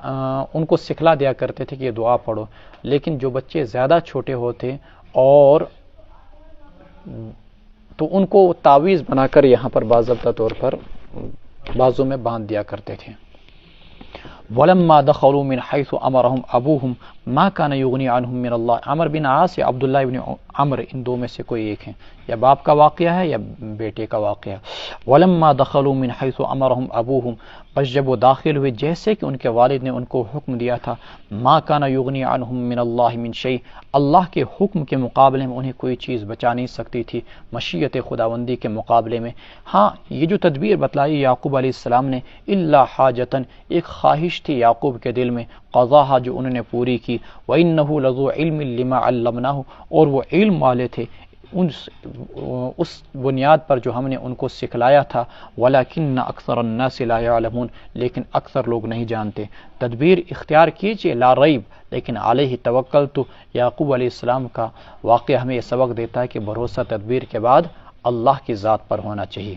Speaker 1: ان کو سکھلا دیا کرتے تھے کہ یہ دعا پڑھو، لیکن جو بچے زیادہ چھوٹے ہوتے اور تو ان کو تعویذ بنا کر یہاں پر باضابطہ طور پر بازو میں باندھ دیا کرتے تھے. وَلَمَّا دَخَلُوا مِنْ حَيْثُ أَمَرَهُمْ أَبُوهُمْ مَا كَانَ يُغْنِي عَنْهُمْ مِنَ اللَّهِ. عمر بن عاص یا عبداللہ بن عمر، ان دو میں سے کوئی ایک ہے، یا باپ کا واقعہ ہے یا بیٹے کا واقعہ. وَلَمَّا دَخَلُوا مِنْ حَيْثُ أَمَرَهُمْ أَبُوهُمْ، بس جب وہ داخل ہوئے جیسے کہ ان کے والد نے ان کو حکم دیا تھا. مَا كَانَ يُغْنِي عَنْهُمْ مِنَ اللَّهِ مِنْ شَيْءٍ، اللہ کے حکم کے مقابلے میں انہیں کوئی چیز بچا نہیں سکتی تھی مشیت خداوندی کے مقابلے میں. ہاں یہ جو تدبیر بتلائی یعقوب علیہ السلام نے، الا حاجتن، ایک خواہش تھی یعقوب کے دل میں، قضاها، جو انہوں نے پوری کی. وَإِنَّهُ لَذُو عِلْمٍ لِمَا عَلَّمْنَاهُ، اور وہ علم والے تھے اس بنیاد پر جو ہم نے ان کو سکھلایا تھا. وَلَكِنَّ أَكْثَرَ النَّاسِ لَا يَعْلَمُونَ، لیکن اکثر لوگ نہیں جانتے. تدبیر اختیار کیجئے لا ریب، لیکن علیہ توکلت. یعقوب علیہ السلام کا واقعہ ہمیں یہ سبق دیتا ہے کہ بھروسہ تدبیر کے بعد اللہ کی ذات پر ہونا چاہیے.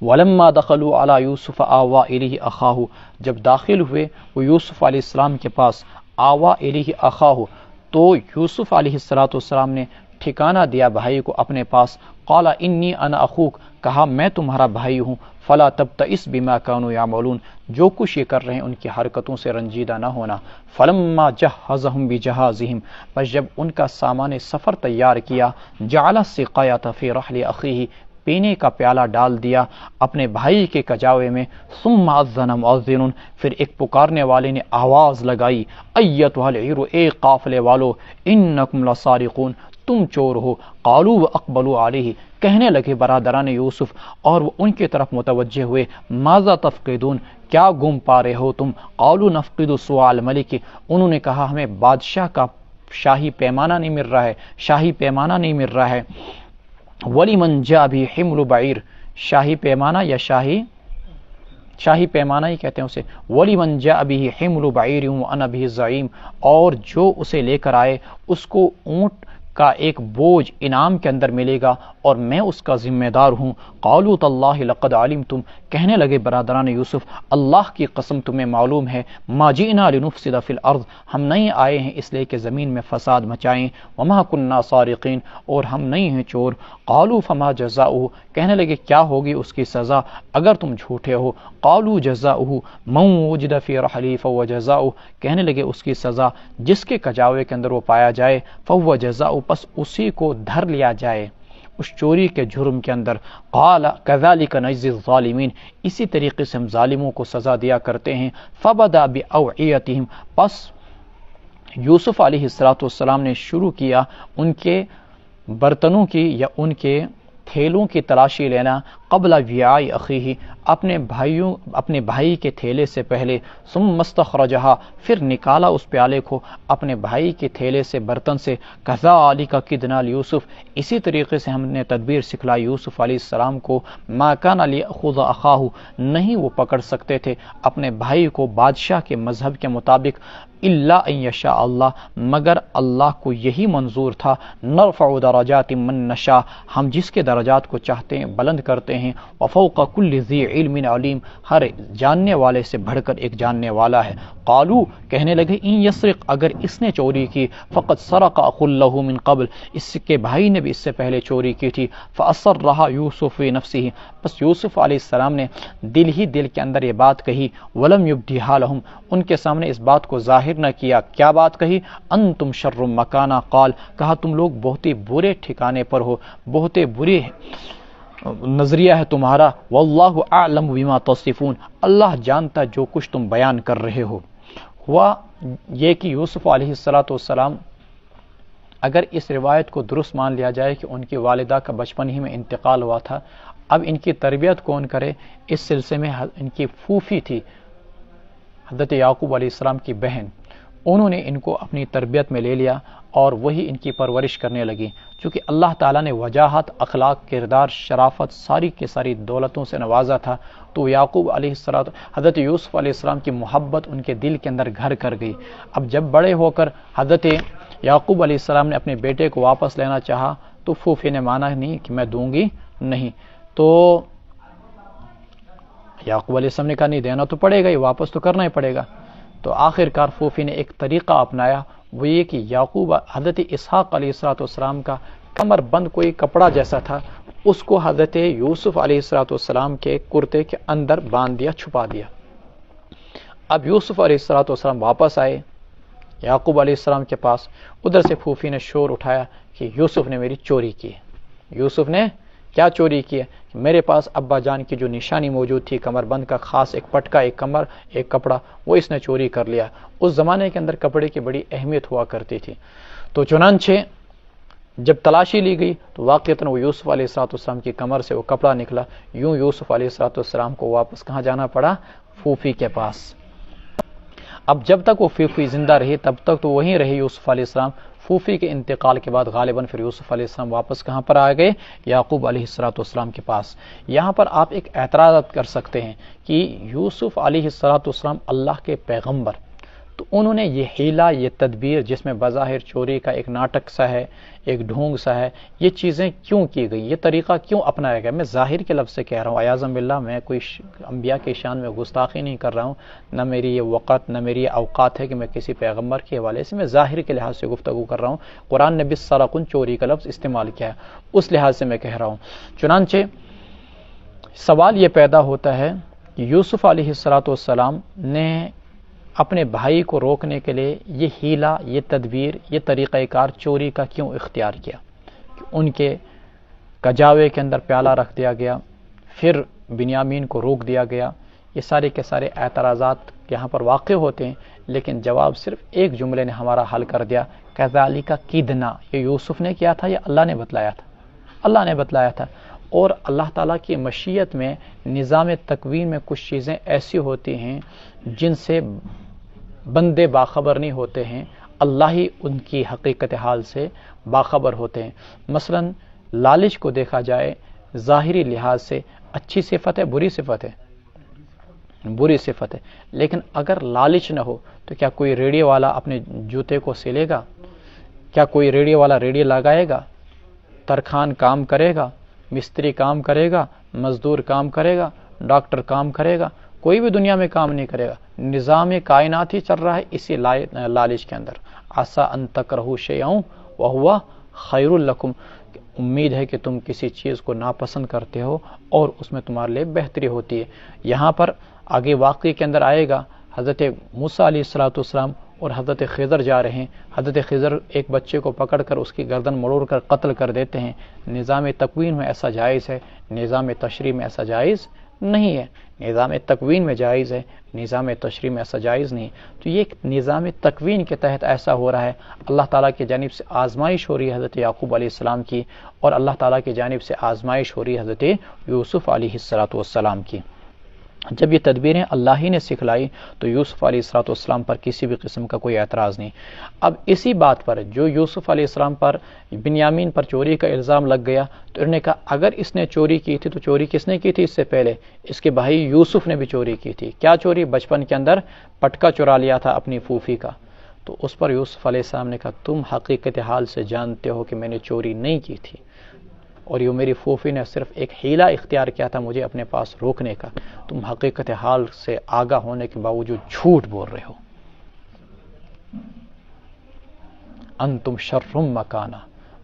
Speaker 1: وَلَمَّا دَخَلُوا عَلَى يُوسُفَ آوَى إِلَيْهِ أَخَاهُ، جب داخل ہوئے وہ یوسف علیہ السلام کے پاس، آوَى إِلَيْهِ أَخَاهُ، تو یوسف علیہ السلام نے ٹھکانہ دیا بھائی کو اپنے پاس. قال انی انا اخوک، کہا میں تمہارا بھائی ہوں. فلا تبتئس بما كانوا يعملون، جو کچھ یہ کر رہے ہیں ان کی حرکتوں سے رنجیدہ نہ ہونا. فلما جہزهم بجہازهم، بس جب ان کا سامان سفر تیار کیا، جعل السقایۃ فی رحل اخیہ، پینے کا پیالہ ڈال دیا اپنے بھائی کے کجاوے میں. ثم اذن مؤذن، پھر ایک پکارنے والے نے آواز لگائی، ایتھا العیر، اے قافلے والو، انکم لسارقون، تم چور ہو. قالوا واقبلوا علیہ، کہنے لگے برادران یوسف اور وہ ان کی طرف متوجہ ہوئے، ماذا تفقدون، کیا گم پا رہے ہو تم. قالوا نفقد سواع الملک، انہوں نے کہا ہمیں بادشاہ کا شاہی پیمانہ نہیں مل رہا ہے، شاہی پیمانہ نہیں مل رہا ہے. وَلِمَنْ جَاءَ بِهِ حِمْلُ بَعِيرٍ، شاہی پیمانہ یا شاہی پیمانہ ہی کہتے ہیں اسے. وَلِمَنْ جَاءَ بِهِ حِمْلُ بَعِيرٍ وَأَنَا بِهِ زَعِيمٌ، اور جو اسے لے کر آئے اس کو اونٹ کا ایک بوجھ انعام کے اندر ملے گا اور میں اس کا ذمہ دار ہوں. قالوا تاللہ لقد علمتم، کہنے لگے برادران یوسف اللہ کی قسم تمہیں معلوم ہے، ما جئنا لنفسد فی الارض، ہم نہیں آئے ہیں اس لیے کہ زمین میں فساد مچائیں. وما کننا سارقین، اور ہم نہیں ہیں چور. قالوا فما جزاؤہ، کہنے لگے کیا ہوگی اس کی سزا اگر تم جھوٹے ہو. قالوا جزاؤہ من وجد فی رحلہ فهو جزاؤہ، کہنے لگے اس کی سزا جس کے کجاوے کے اندر وہ پایا جائے، فهو جزاؤہ، پس اسی کو دھر لیا جائے اس چوری کے جرم کے اندر. قال كذلك نجزي الظالمین، اسی طریقے سے ہم ظالموں کو سزا دیا کرتے ہیں. فبدا باوعیتهم، پس یوسف علیہ السلام نے شروع کیا ان کے برتنوں کی یا ان کے تھیلوں کی تلاشی لینا. قبل وعاء اخیہ، اپنے بھائی کے تھیلے سے پہلے. ثم استخرجها، پھر نکالا اس پیالے کو اپنے بھائی کے تھیلے سے، برتن سے. کذالک کدنا لیوسف، اسی طریقے سے ہم نے تدبیر سکھلائی یوسف علیہ السلام کو. ما کان لیأخذ اخاہ، نہیں وہ پکڑ سکتے تھے اپنے بھائی کو بادشاہ کے مذہب کے مطابق. الا ان یشاء اللہ، مگر اللہ کو یہی منظور تھا. نرفع درجات من نشاء، ہم جس کے درجات کو چاہتے ہیں بلند کرتے ہیں. ہیں وفوق کل ذی علم علیم، ہر جاننے والے سے بڑھ کر ایک جاننے والا ہے۔ قالو کہنے لگے ان یسرق اگر اس نے چوری کی فقد سرق اخ له من قبل اس کے بھائی نے بھی اس سے پہلے چوری کی تھی فاسرها یوسف فی نفسه بس یوسف علیہ السلام نے دل ہی دل کے اندر یہ بات کہی ولم یبدیها لهم ان کے سامنے اس بات کو ظاہر نہ کیا۔ کیا بات کہی؟ انتم شر مکانا قال کہا تم لوگ بہت ہی برے ٹھکانے پر ہو، بہت بری نظریہ ہے تمہارا، واللہ اعلم بما تصفون اللہ جانتا جو کچھ تم بیان کر رہے ہو۔ ہوا یہ کہ یوسف علیہ السلام اگر اس روایت کو درست مان لیا جائے کہ ان کی والدہ کا بچپن ہی میں انتقال ہوا تھا، اب ان کی تربیت کون کرے؟ اس سلسلے میں ان کی پھوپھی تھی حضرت یعقوب علیہ السلام کی بہن، انہوں نے ان کو اپنی تربیت میں لے لیا اور وہی ان کی پرورش کرنے لگی۔ چونکہ اللہ تعالیٰ نے وجاہت، اخلاق، کردار، شرافت ساری کے ساری دولتوں سے نوازا تھا، تو یعقوب علیہ السلام حضرت یوسف علیہ السلام کی محبت ان کے دل کے اندر گھر کر گئی۔ اب جب بڑے ہو کر حضرت یعقوب علیہ السلام نے اپنے بیٹے کو واپس لینا چاہا تو پھوپھی نے مانا نہیں کہ میں دوں گی نہیں، تو یعقوب علیہ السلام نے کہا نہیں دینا تو پڑے گا، یہ واپس تو کرنا ہی پڑے گا۔ تو آخر کار پھوپھی نے ایک طریقہ اپنایا، وہ یہ کہ یعقوب حضرت اسحاق علیہ السلام کا کمر بند کوئی کپڑا جیسا تھا، اس کو حضرت یوسف علیہ السلام کے کرتے کے اندر باندھ دیا، چھپا دیا۔ اب یوسف علیہ السلام واپس آئے یعقوب علیہ السلام کے پاس، ادھر سے پھوپھی نے شور اٹھایا کہ یوسف نے میری چوری کی ہے۔ یوسف نے کیا چوری کی ہے؟ میرے پاس ابا جان کی جو نشانی موجود تھی کمر بند کا خاص ایک پٹکا، ایک کپڑا، وہ اس نے چوری کر لیا۔ اس زمانے کے اندر کپڑے کی بڑی اہمیت ہوا کرتی تھی، تو چنانچہ جب تلاشی لی گئی تو واقعتاً وہ یوسف علیہ السلام کی کمر سے وہ کپڑا نکلا۔ یوں یوسف علیہ السلام کو واپس کہاں جانا پڑا؟ پھوپھی کے پاس۔ اب جب تک وہ پھوپھی زندہ رہی تب تک تو وہیں رہی یوسف علیہ السلام۔ پھوپھی کے انتقال کے بعد غالباً پھر یوسف علیہ السلام واپس کہاں پر آ گئے؟ یعقوب علیہ السلام کے پاس۔ یہاں پر آپ ایک اعتراض کر سکتے ہیں کہ یوسف علیہ السلام اللہ کے پیغمبر، تو انہوں نے یہ حیلہ، یہ تدبیر جس میں بظاہر چوری کا ایک ناٹک سا ہے، ایک ڈھونگ سا ہے، یہ چیزیں کیوں کی گئی؟ یہ طریقہ کیوں اپنایا گیا؟ میں ظاہر کے لفظ سے کہہ رہا ہوں، اعاذ باللہ میں کوئی انبیاء کی شان میں گستاخی نہیں کر رہا ہوں، نہ میری یہ وقت نہ میری یہ اوقات ہے کہ میں کسی پیغمبر کے حوالے سے، میں ظاہر کے لحاظ سے گفتگو کر رہا ہوں۔ قرآن نے بالسرقن چوری کا لفظ استعمال کیا ہے، اس لحاظ سے میں کہہ رہا ہوں۔ چنانچہ سوال یہ پیدا ہوتا ہے کہ یوسف علیہ السلام نے اپنے بھائی کو روکنے کے لیے یہ حیلہ، یہ تدبیر، یہ طریقہ کار چوری کا کیوں اختیار کیا؟ کہ ان کے کجاوے کے اندر پیالہ رکھ دیا گیا، پھر بنیامین کو روک دیا گیا۔ یہ سارے کے سارے اعتراضات یہاں پر واقع ہوتے ہیں، لیکن جواب صرف ایک جملے نے ہمارا حل کر دیا، کذالک کیدنا۔ یہ یوسف نے کیا تھا، یہ اللہ نے بتلایا تھا، اللہ نے بتلایا تھا۔ اور اللہ تعالیٰ کی مشیت میں نظام تکوین میں کچھ چیزیں ایسی ہوتی ہیں جن سے بندے باخبر نہیں ہوتے ہیں، اللہ ہی ان کی حقیقت حال سے باخبر ہوتے ہیں۔ مثلا لالچ کو دیکھا جائے ظاہری لحاظ سے اچھی صفت ہے، بری صفت ہے، بری صفت ہے، لیکن اگر لالچ نہ ہو تو کیا کوئی ریڑھی والا اپنے جوتے کو سلے گا؟ کیا کوئی ریڑھی والا ریڑھی لگائے گا؟ ترخان کام کرے گا؟ مستری کام کرے گا؟ مزدور کام کرے گا؟ ڈاکٹر کام کرے گا؟ کوئی بھی دنیا میں کام نہیں کرے گا۔ نظام کائنات ہی چل رہا ہے اسی لالچ کے اندر۔ عسیٰ ان تکرہوا شیئا وہو خیر لکم، امید ہے کہ تم کسی چیز کو ناپسند کرتے ہو اور اس میں تمہارے لیے بہتری ہوتی ہے۔ یہاں پر آگے واقعے کے اندر آئے گا، حضرت موسیٰ علیہ السلام اور حضرت خضر جا رہے ہیں۔ حضرت خضر ایک بچے کو پکڑ کر اس کی گردن مڑوڑ کر قتل کر دیتے ہیں۔ نظام تکوین میں ایسا جائز ہے، نظام تشریع میں ایسا جائز نہیں ہے۔ نظام تکوین میں جائز ہے، نظام تشریع میں ایسا جائز نہیں۔ تو یہ نظام تکوین کے تحت ایسا ہو رہا ہے، اللہ تعالیٰ کی جانب سے آزمائش ہو رہی ہے حضرت یعقوب علیہ السلام کی، اور اللہ تعالیٰ کی جانب سے آزمائش ہو رہی ہے حضرت یوسف علیہ السلام کی۔ جب یہ تدبیریں اللہ ہی نے سکھلائی تو یوسف علیہ السلام پر کسی بھی قسم کا کوئی اعتراض نہیں۔ اب اسی بات پر جو یوسف علیہ السلام پر بنیامین پر چوری کا الزام لگ گیا تو انہوں نے کہا اگر اس نے چوری کی تھی تو چوری کس نے کی تھی؟ اس سے پہلے اس کے بھائی یوسف نے بھی چوری کی تھی۔ کیا چوری؟ بچپن کے اندر پٹکا چرا لیا تھا اپنی پھوپھی کا۔ تو اس پر یوسف علیہ السلام نے کہا تم حقیقت حال سے جانتے ہو کہ میں نے چوری نہیں کی تھی، اور یہ میری پھوپھی نے صرف ایک حیلہ اختیار کیا تھا مجھے اپنے پاس روکنے کا، تم حقیقت حال سے آگاہ ہونے کے باوجود جھوٹ بول رہے ہو۔ انتم شر مکانہ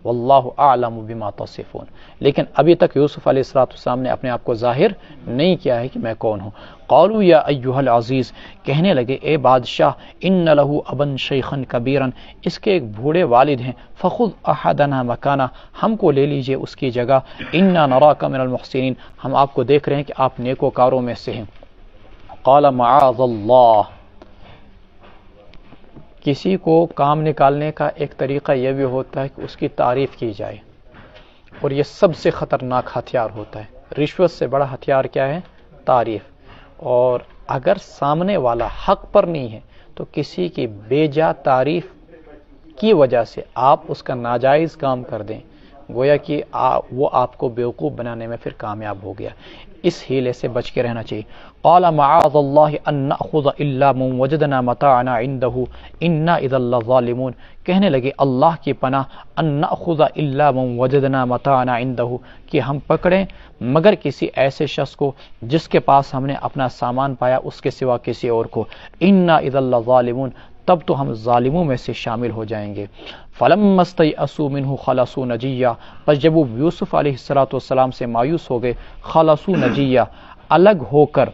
Speaker 1: واللہ اعلم بما تصفون، لیکن ابھی تک یوسف علیہ السلام نے اپنے آپ کو ظاہر نہیں کیا ہے کہ میں کون ہوں۔ قالوا یا ایھا العزیز، کہنے لگے اے بادشاہ، ان لہ ابا شیخا کبیرا، اس کے ایک بوڑھے والد ہیں، فخذ احدنا مکانہ، ہم کو لے لیجئے اس کی جگہ، انا نراک من المحسنین، ہم آپ کو دیکھ رہے ہیں کہ آپ نیکوکاروں میں سے ہیں۔ قال معاذ اللہ، کسی کو کام نکالنے کا ایک طریقہ یہ بھی ہوتا ہے کہ اس کی تعریف کی جائے، اور یہ سب سے خطرناک ہتھیار ہوتا ہے۔ رشوت سے بڑا ہتھیار کیا ہے؟ تعریف۔ اور اگر سامنے والا حق پر نہیں ہے تو کسی کی بے جا تعریف کی وجہ سے آپ اس کا ناجائز کام کر دیں، گویا کہ وہ آپ کو بیوقوف بنانے میں پھر کامیاب ہو گیا۔ اس ہیلے سے بچ کے رہنا چاہیے۔ قال معاذ اللہ ان ناخذ الا من وجدنا متاعنا عنده انا اذا لظالمون، کہنے لگے اللہ کی پناہ، ان ناخذ الا من وجدنا متاعنا عنده، کہ ہم پکڑیں مگر کسی ایسے شخص کو جس کے پاس ہم نے اپنا سامان پایا اس کے سوا کسی اور کو، انا اذا لظالمون، تب تو ہم ظالموں میں سے شامل ہو جائیں گے۔ فلما استيئسوا منه خلصوا نجيا، پس جب وہ یوسف علیہ السلام سے مایوس ہو گئے، خلصوا نجيا، الگ ہو کر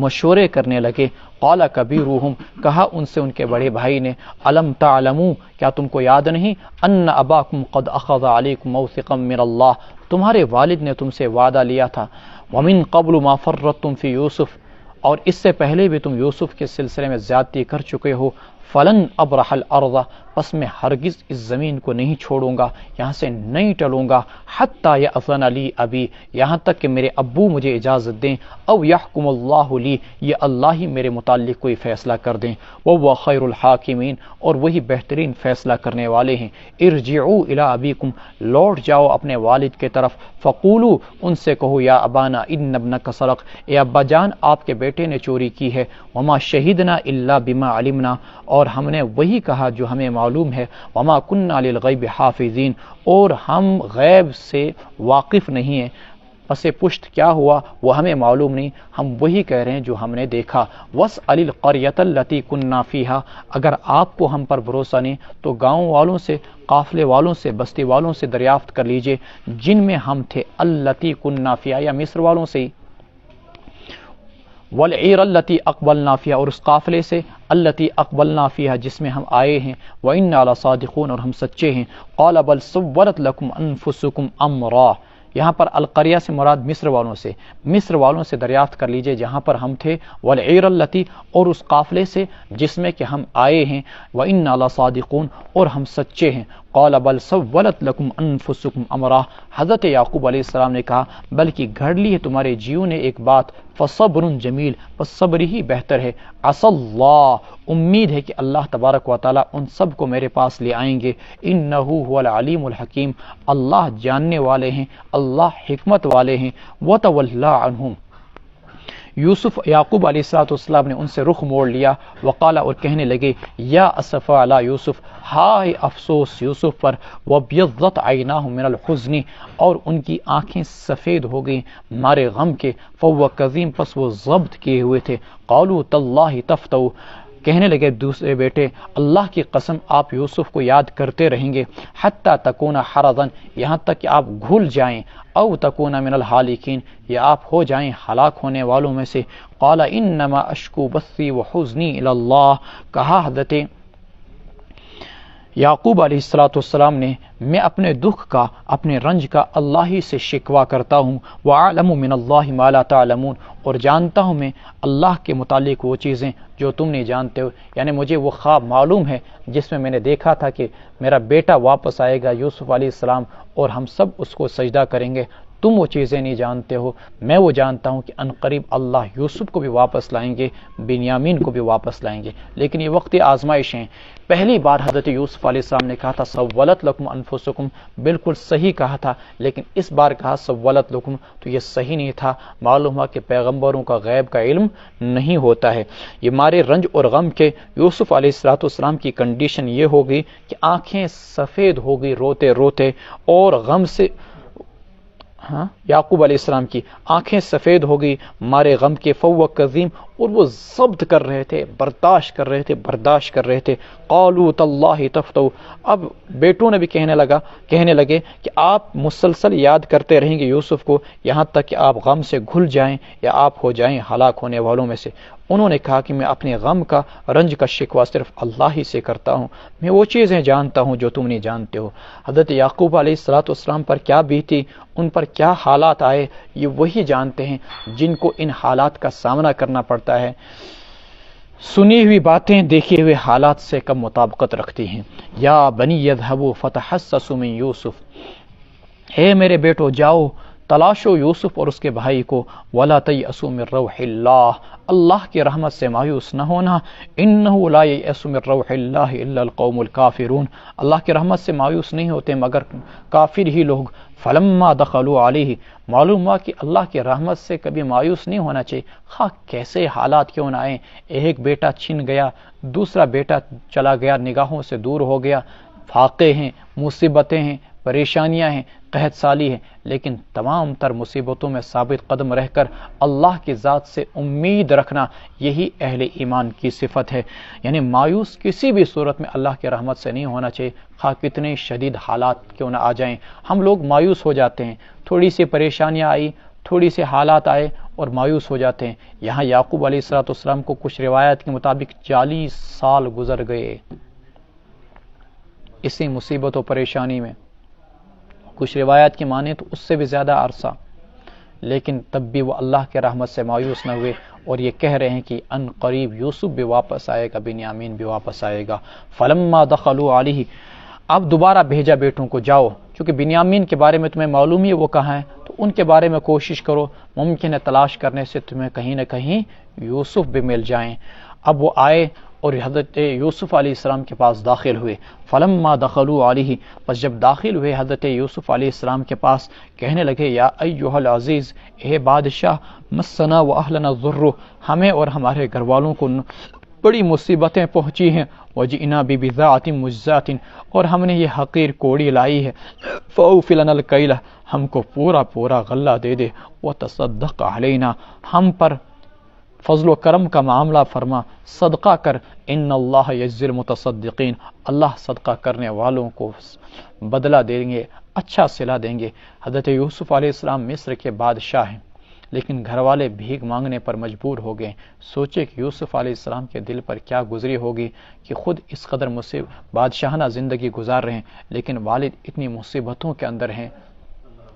Speaker 1: مشورے کرنے لگے۔ قال کبیرہم، کہا ان سے ان کے بڑے بھائی نے، الم تعلموا، کیا تم کو یاد نہیں، ان اباکم قد اخذ علیکم موثقا من اللہ، تمہارے والد نے تم سے وعدہ لیا تھا، ومن قبل ما فرطتم فی یوسف، اور اس سے پہلے بھی تم یوسف کے سلسلے میں زیادتی کر چکے ہو، فلن ابرح الارض، پس میں ہرگز اس زمین کو نہیں چھوڑوں گا، یہاں سے نہیں ٹلوں گا، حتی یأذن لی ابی، یہاں تک کہ میرے ابو مجھے اجازت دیں، او یحکم اللہ لی، یہ اللہ ہی میرے متعلق کوئی فیصلہ کر دیں، وہو خیر الحاکمین، اور وہی بہترین فیصلہ کرنے والے ہیں۔ ارجعوا الی ابیکم، لوٹ جاؤ اپنے والد کے طرف، فقولوا، ان سے کہو، یا ابانا ان ابنک سرق، اے ابا جان آپ کے بیٹے نے چوری کی ہے، وما شہدنا الا بما علمنا، اور ہم نے وہی کہا جو ہمیں معلوم ہے، وما کننا للغیب حافظین، اور ہم غیب سے واقف نہیں ہیں، پس پشت کیا ہوا وہ ہمیں معلوم نہیں، ہم وہی کہہ رہے ہیں جو ہم نے دیکھا۔ واسأل القریۃ التی کننا فیہا، اگر آپ کو ہم پر بھروسہ نہیں تو گاؤں والوں سے، قافلے والوں سے، بستی والوں سے دریافت کر لیجئے جن میں ہم تھے، التی کننا فیہا، یا مصر والوں سے ہی، والعیر التی اقبلنا فیہا، اور اس قافلے سے، التی اقبلنا فیہا جس میں ہم آئے ہیں، وإنا لصادقون، اور ہم سچے ہیں۔ قال بل سولت لکم انفسکم امرا، یہاں پر القریہ سے مراد مصر والوں سے، مصر والوں سے دریافت کر لیجئے جہاں پر ہم تھے، والعیر التی، اور اس قافلے سے جس میں کہ ہم آئے ہیں، وإنا لصادقون، اور ہم سچے ہیں۔ قال بل سولت لکم انفسکم امرا، حضرت یعقوب علیہ السلام نے کہا بلکہ گھڑ لی ہے تمہارے جیوں نے ایک بات، فصبر جمیل، پس صبر ہی بہتر ہے، عسى اللہ، امید ہے کہ اللہ تبارک و تعالی ان سب کو میرے پاس لے آئیں گے، انہ هو العلیم الحکیم، اللہ جاننے والے ہیں، اللہ حکمت والے ہیں۔ وتولی عنہم، یوسف یعقوب علیہ السلام نے ان سے رخ موڑ لیا، وقال، اور کہنے لگے، یا اسف علی یوسف، ہائے افسوس یوسف پر، وابیضت عیناہ من الحزن، اور ان کی آنکھیں سفید ہو گئیں مارے غم کے، فهو کظیم، پس وہ ضبط کیے ہوئے تھے۔ قالوا تاللہ تفتؤ، کہنے لگے دوسرے بیٹے، اللہ کی قسم آپ یوسف کو یاد کرتے رہیں گے، حتی تکون حرضا، یہاں تک کہ آپ گھل جائیں، او تکون من الحالکین، یا آپ ہو جائیں ہلاک ہونے والوں میں سے۔ قال انما اشکو بثی وحزنی الی اللہ، کہا حضرت یعقوب علیہ السلام نے، میں اپنے دکھ کا، اپنے رنج کا اللہ ہی سے شکوہ کرتا ہوں، وَأَعْلَمُ مِنَ اللَّهِ مَا لَا تَعْلَمُونَ، اور جانتا ہوں میں اللہ کے متعلق وہ چیزیں جو تم نہیں جانتے ہو، یعنی مجھے وہ خواب معلوم ہے جس میں نے دیکھا تھا کہ میرا بیٹا واپس آئے گا یوسف علیہ السلام اور ہم سب اس کو سجدہ کریں گے، تم وہ چیزیں نہیں جانتے ہو، میں وہ جانتا ہوں کہ عنقریب اللہ یوسف کو بھی واپس لائیں گے، بنیامین کو بھی واپس لائیں گے، لیکن یہ وقت آزمائش ہیں۔ پہلی بار حضرت یوسف علیہ السلام نے کہا تھا سولت لکم انفسکم، بالکل صحیح کہا تھا، لیکن اس بار کہا سولت لکم تو یہ صحیح نہیں تھا، معلوم ہوا کہ پیغمبروں کا غیب کا علم نہیں ہوتا ہے۔ یہ مارے رنج اور غم کے یوسف علیہ السلام کی کنڈیشن یہ ہوگی کہ آنکھیں سفید ہو گئی روتے روتے، اور غم سے ہاں یعقوب علیہ السلام کی آنکھیں سفید ہو گئی مارے غم کے، فو قزیم، اور وہ ضبط کر رہے تھے، برداشت کر رہے تھے. قالوا تاللہ تفتو، اب بیٹوں نے بھی کہنے لگے کہ آپ مسلسل یاد کرتے رہیں گے یوسف کو یہاں تک کہ آپ غم سے گھل جائیں یا آپ ہو جائیں ہلاک ہونے والوں میں سے. انہوں نے کہا کہ میں اپنے غم کا، رنج کا شکوہ صرف اللہ ہی سے کرتا ہوں، میں وہ چیزیں جانتا ہوں جو تم نہیں جانتے ہو. حضرت یعقوب علیہ السلام پر کیا بیتی، ان پر کیا حالات آئے، یہ وہی جانتے ہیں جن کو ان حالات کا سامنا کرنا پڑتا ہے. سنی ہوئی باتیں دیکھے ہوئے حالات سے کم مطابقت رکھتی ہیں. یا بنی یذهبوا فتحسسوا من یوسف، اے میرے بیٹو جاؤ تلاشو یوسف اور اس کے بھائی کو. ولا تیأسوا من روح اللہ، اللہ کی رحمت سے مایوس نہ ہونا. انہ لا ییأس من روح اللہ الا القوم الکافرون، اللہ کی رحمت سے مایوس نہیں ہوتے مگر کافر ہی لوگ. فلما دخلوا علیہ، معلوم ہوا کہ اللہ کی رحمت سے کبھی مایوس نہیں ہونا چاہیے، خواہ کیسے حالات کیوں نہ آئیں. ایک بیٹا چھن گیا، دوسرا بیٹا چلا گیا، نگاہوں سے دور ہو گیا، فاقے ہیں، مصیبتیں ہیں، پریشانیاں ہیں، قحط سالی ہے، لیکن تمام تر مصیبتوں میں ثابت قدم رہ کر اللہ کی ذات سے امید رکھنا، یہی اہل ایمان کی صفت ہے. یعنی مایوس کسی بھی صورت میں اللہ کی رحمت سے نہیں ہونا چاہیے، خواہ کتنے شدید حالات کیوں نہ آ جائیں. ہم لوگ مایوس ہو جاتے ہیں، تھوڑی سی پریشانیاں آئی، تھوڑی سی حالات آئے اور مایوس ہو جاتے ہیں. یہاں یعقوب علیہ السلام کو کچھ روایت کے مطابق 40 سال گزر گئے اسی مصیبت و پریشانی میں، کچھ روایات کی مانیں تو اس سے بھی زیادہ عرصہ، لیکن تب بھی وہ اللہ کے رحمت سے مایوس نہ ہوئے اور یہ کہہ رہے ہیں کہ ان قریب یوسف بھی واپس آئے گا، بنیامین بھی واپس آئے گا. فلما دخلوا علیہ، اب دوبارہ بھیجا بیٹوں کو، جاؤ، چونکہ بنیامین کے بارے میں تمہیں معلوم ہی ہے وہ کہاں ہے، تو ان کے بارے میں کوشش کرو، ممکن ہے تلاش کرنے سے تمہیں کہیں نہ کہیں یوسف بھی مل جائیں. اب وہ آئے اور حضرت یوسف علیہ السلام کے پاس داخل ہوئے. فلما دخلوا علیہ، پس جب داخل ہوئے حضرت یوسف علیہ السلام کے پاس، کہنے لگے یا ایھا العزیز، اے بادشاہ، مسنا و اہلنا الضر، ہمیں اور ہمارے گھر والوں کو بڑی مصیبتیں پہنچی ہیں. وجئنا ببضاعۃ مزجاۃ، اور ہم نے یہ حقیر کوڑی لائی ہے. فاوفی لنا الکیل، ہم کو پورا پورا غلہ دے دے. وتصدق علینا، ہم پر فضل و کرم کا معاملہ فرما، صدقہ کر. ان اللہ یجزی المتصدقین، اللہ صدقہ کرنے والوں کو بدلہ دیں گے، اچھا صلہ دیں گے. حضرت یوسف علیہ السلام مصر کے بادشاہ ہیں، لیکن گھر والے بھیک مانگنے پر مجبور ہو گئے. سوچے کہ یوسف علیہ السلام کے دل پر کیا گزری ہوگی کہ خود اس قدر بادشاہانہ زندگی گزار رہے ہیں، لیکن والد اتنی مصیبتوں کے اندر ہیں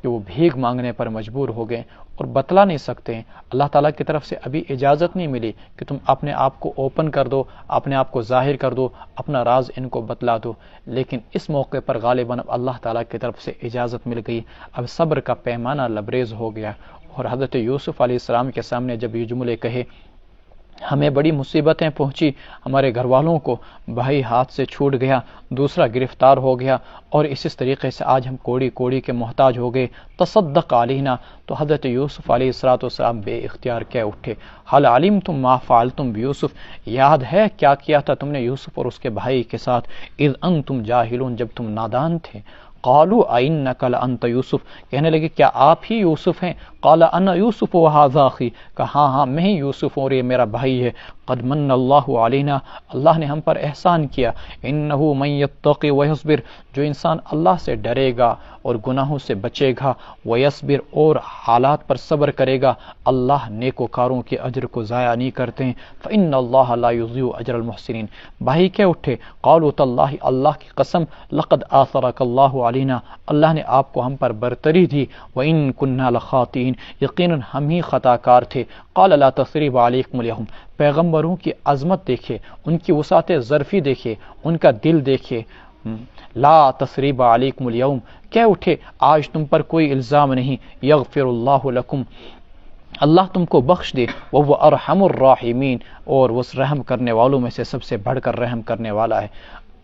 Speaker 1: کہ وہ بھیک مانگنے پر مجبور ہو گئے اور بتلا نہیں سکتے ہیں. اللہ تعالیٰ کی طرف سے ابھی اجازت نہیں ملی کہ تم اپنے آپ کو اوپن کر دو، اپنے آپ کو ظاہر کر دو، اپنا راز ان کو بتلا دو. لیکن اس موقع پر غالباً اللہ تعالیٰ کی طرف سے اجازت مل گئی. اب صبر کا پیمانہ لبریز ہو گیا اور حضرت یوسف علیہ السلام کے سامنے جب یہ جملے کہے، ہمیں بڑی مصیبتیں پہنچی، ہمارے گھر والوں کو بھائی ہاتھ سے چھوٹ گیا، دوسرا گرفتار ہو گیا، اور اسی طریقے سے آج ہم کوڑی کوڑی کے محتاج ہو گئے. تصدق علینا، تو حضرت یوسف علیہ السلام بے اختیار کہہ اٹھے، حل علمتم ما فعلتم بیوسف، یاد ہے کیا کیا تھا تم نے یوسف اور اس کے بھائی کے ساتھ، اذ انتم جاہلون، جب تم نادان تھے. قالوا اینک لانت یوسف، کہنے لگے کیا آپ ہی یوسف ہیں. قال انا یوسف وہذا اخی، کہا ہاں میں ہی یوسف اور یہ میرا بھائی ہے. قد من اللہ علینا، اللہ نے ہم پر احسان کیا. انہ من یتقی ویصبر، جو انسان اللہ سے ڈرے گا اور گناہوں سے بچے گا، ویصبر، اور حالات پر صبر کرے گا، اللہ نیکوکاروں کے اجر کو ضائع نہیں کرتے ہیں. فإن اللہ لا یضیع اجر المحسنین. بھائی کہہ اٹھے، قالوا تاللہ، اللہ کی قسم، لقد آثرک اللہ علینا، اللہ نے آپ کو ہم پر برتری دی. وإن كنا لخاطئین، یقیناً ہم ہی خطا کار تھے. قال لا تثریب علیکم اليوم، پیغمبروں کی عظمت دیکھے، ان کی وسعت ظرفی دیکھے، ان کا دل دیکھے. لا تثریب علیکم اليوم، کہہ اٹھے آج تم پر کوئی الزام نہیں. یغفر اللہ لکم، اللہ تم کو بخش دے. وہ ارحم الراحمین، اور وہ رحم کرنے والوں میں سے سب سے بڑھ کر رحم کرنے والا ہے.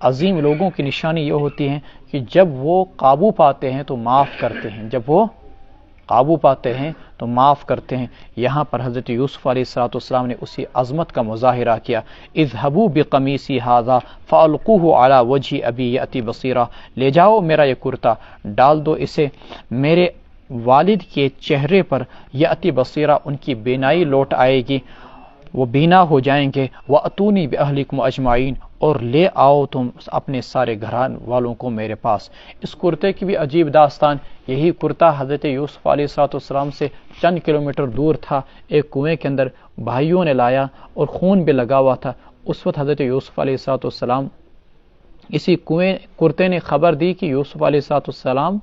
Speaker 1: عظیم لوگوں کی نشانی یہ ہوتی ہے کہ جب وہ قابو پاتے ہیں تو معاف کرتے ہیں، جب وہ قابو پاتے ہیں تو معاف کرتے ہیں. یہاں پر حضرت یوسف علیہ السلام نے اسی عظمت کا مظاہرہ کیا. اذهبوا بقمیصی ھذا فالقوه علی وجه ابی یأتی بصیرا، لے جاؤ میرا یہ کرتا، ڈال دو اسے میرے والد کے چہرے پر یاتی بصیرہ، ان کی بینائی لوٹ آئے گی، وہ بینا ہو جائیں گے، وَأْتُونِي بِأَهْلِكُمْ أَجْمَعِينَ، اور لے آؤ تم اپنے سارے گھران والوں کو میرے پاس۔ اس کرتے کی بھی عجیب داستان، یہی کرتا حضرت یوسف علیہ السلام سے چند کلومیٹر دور تھا، ایک کنویں کے اندر بھائیوں نے لایا اور خون بھی لگا ہوا تھا۔ اس وقت حضرت یوسف علیہ السلام اسی کرتے نے خبر دی کہ یوسف علیہ السلام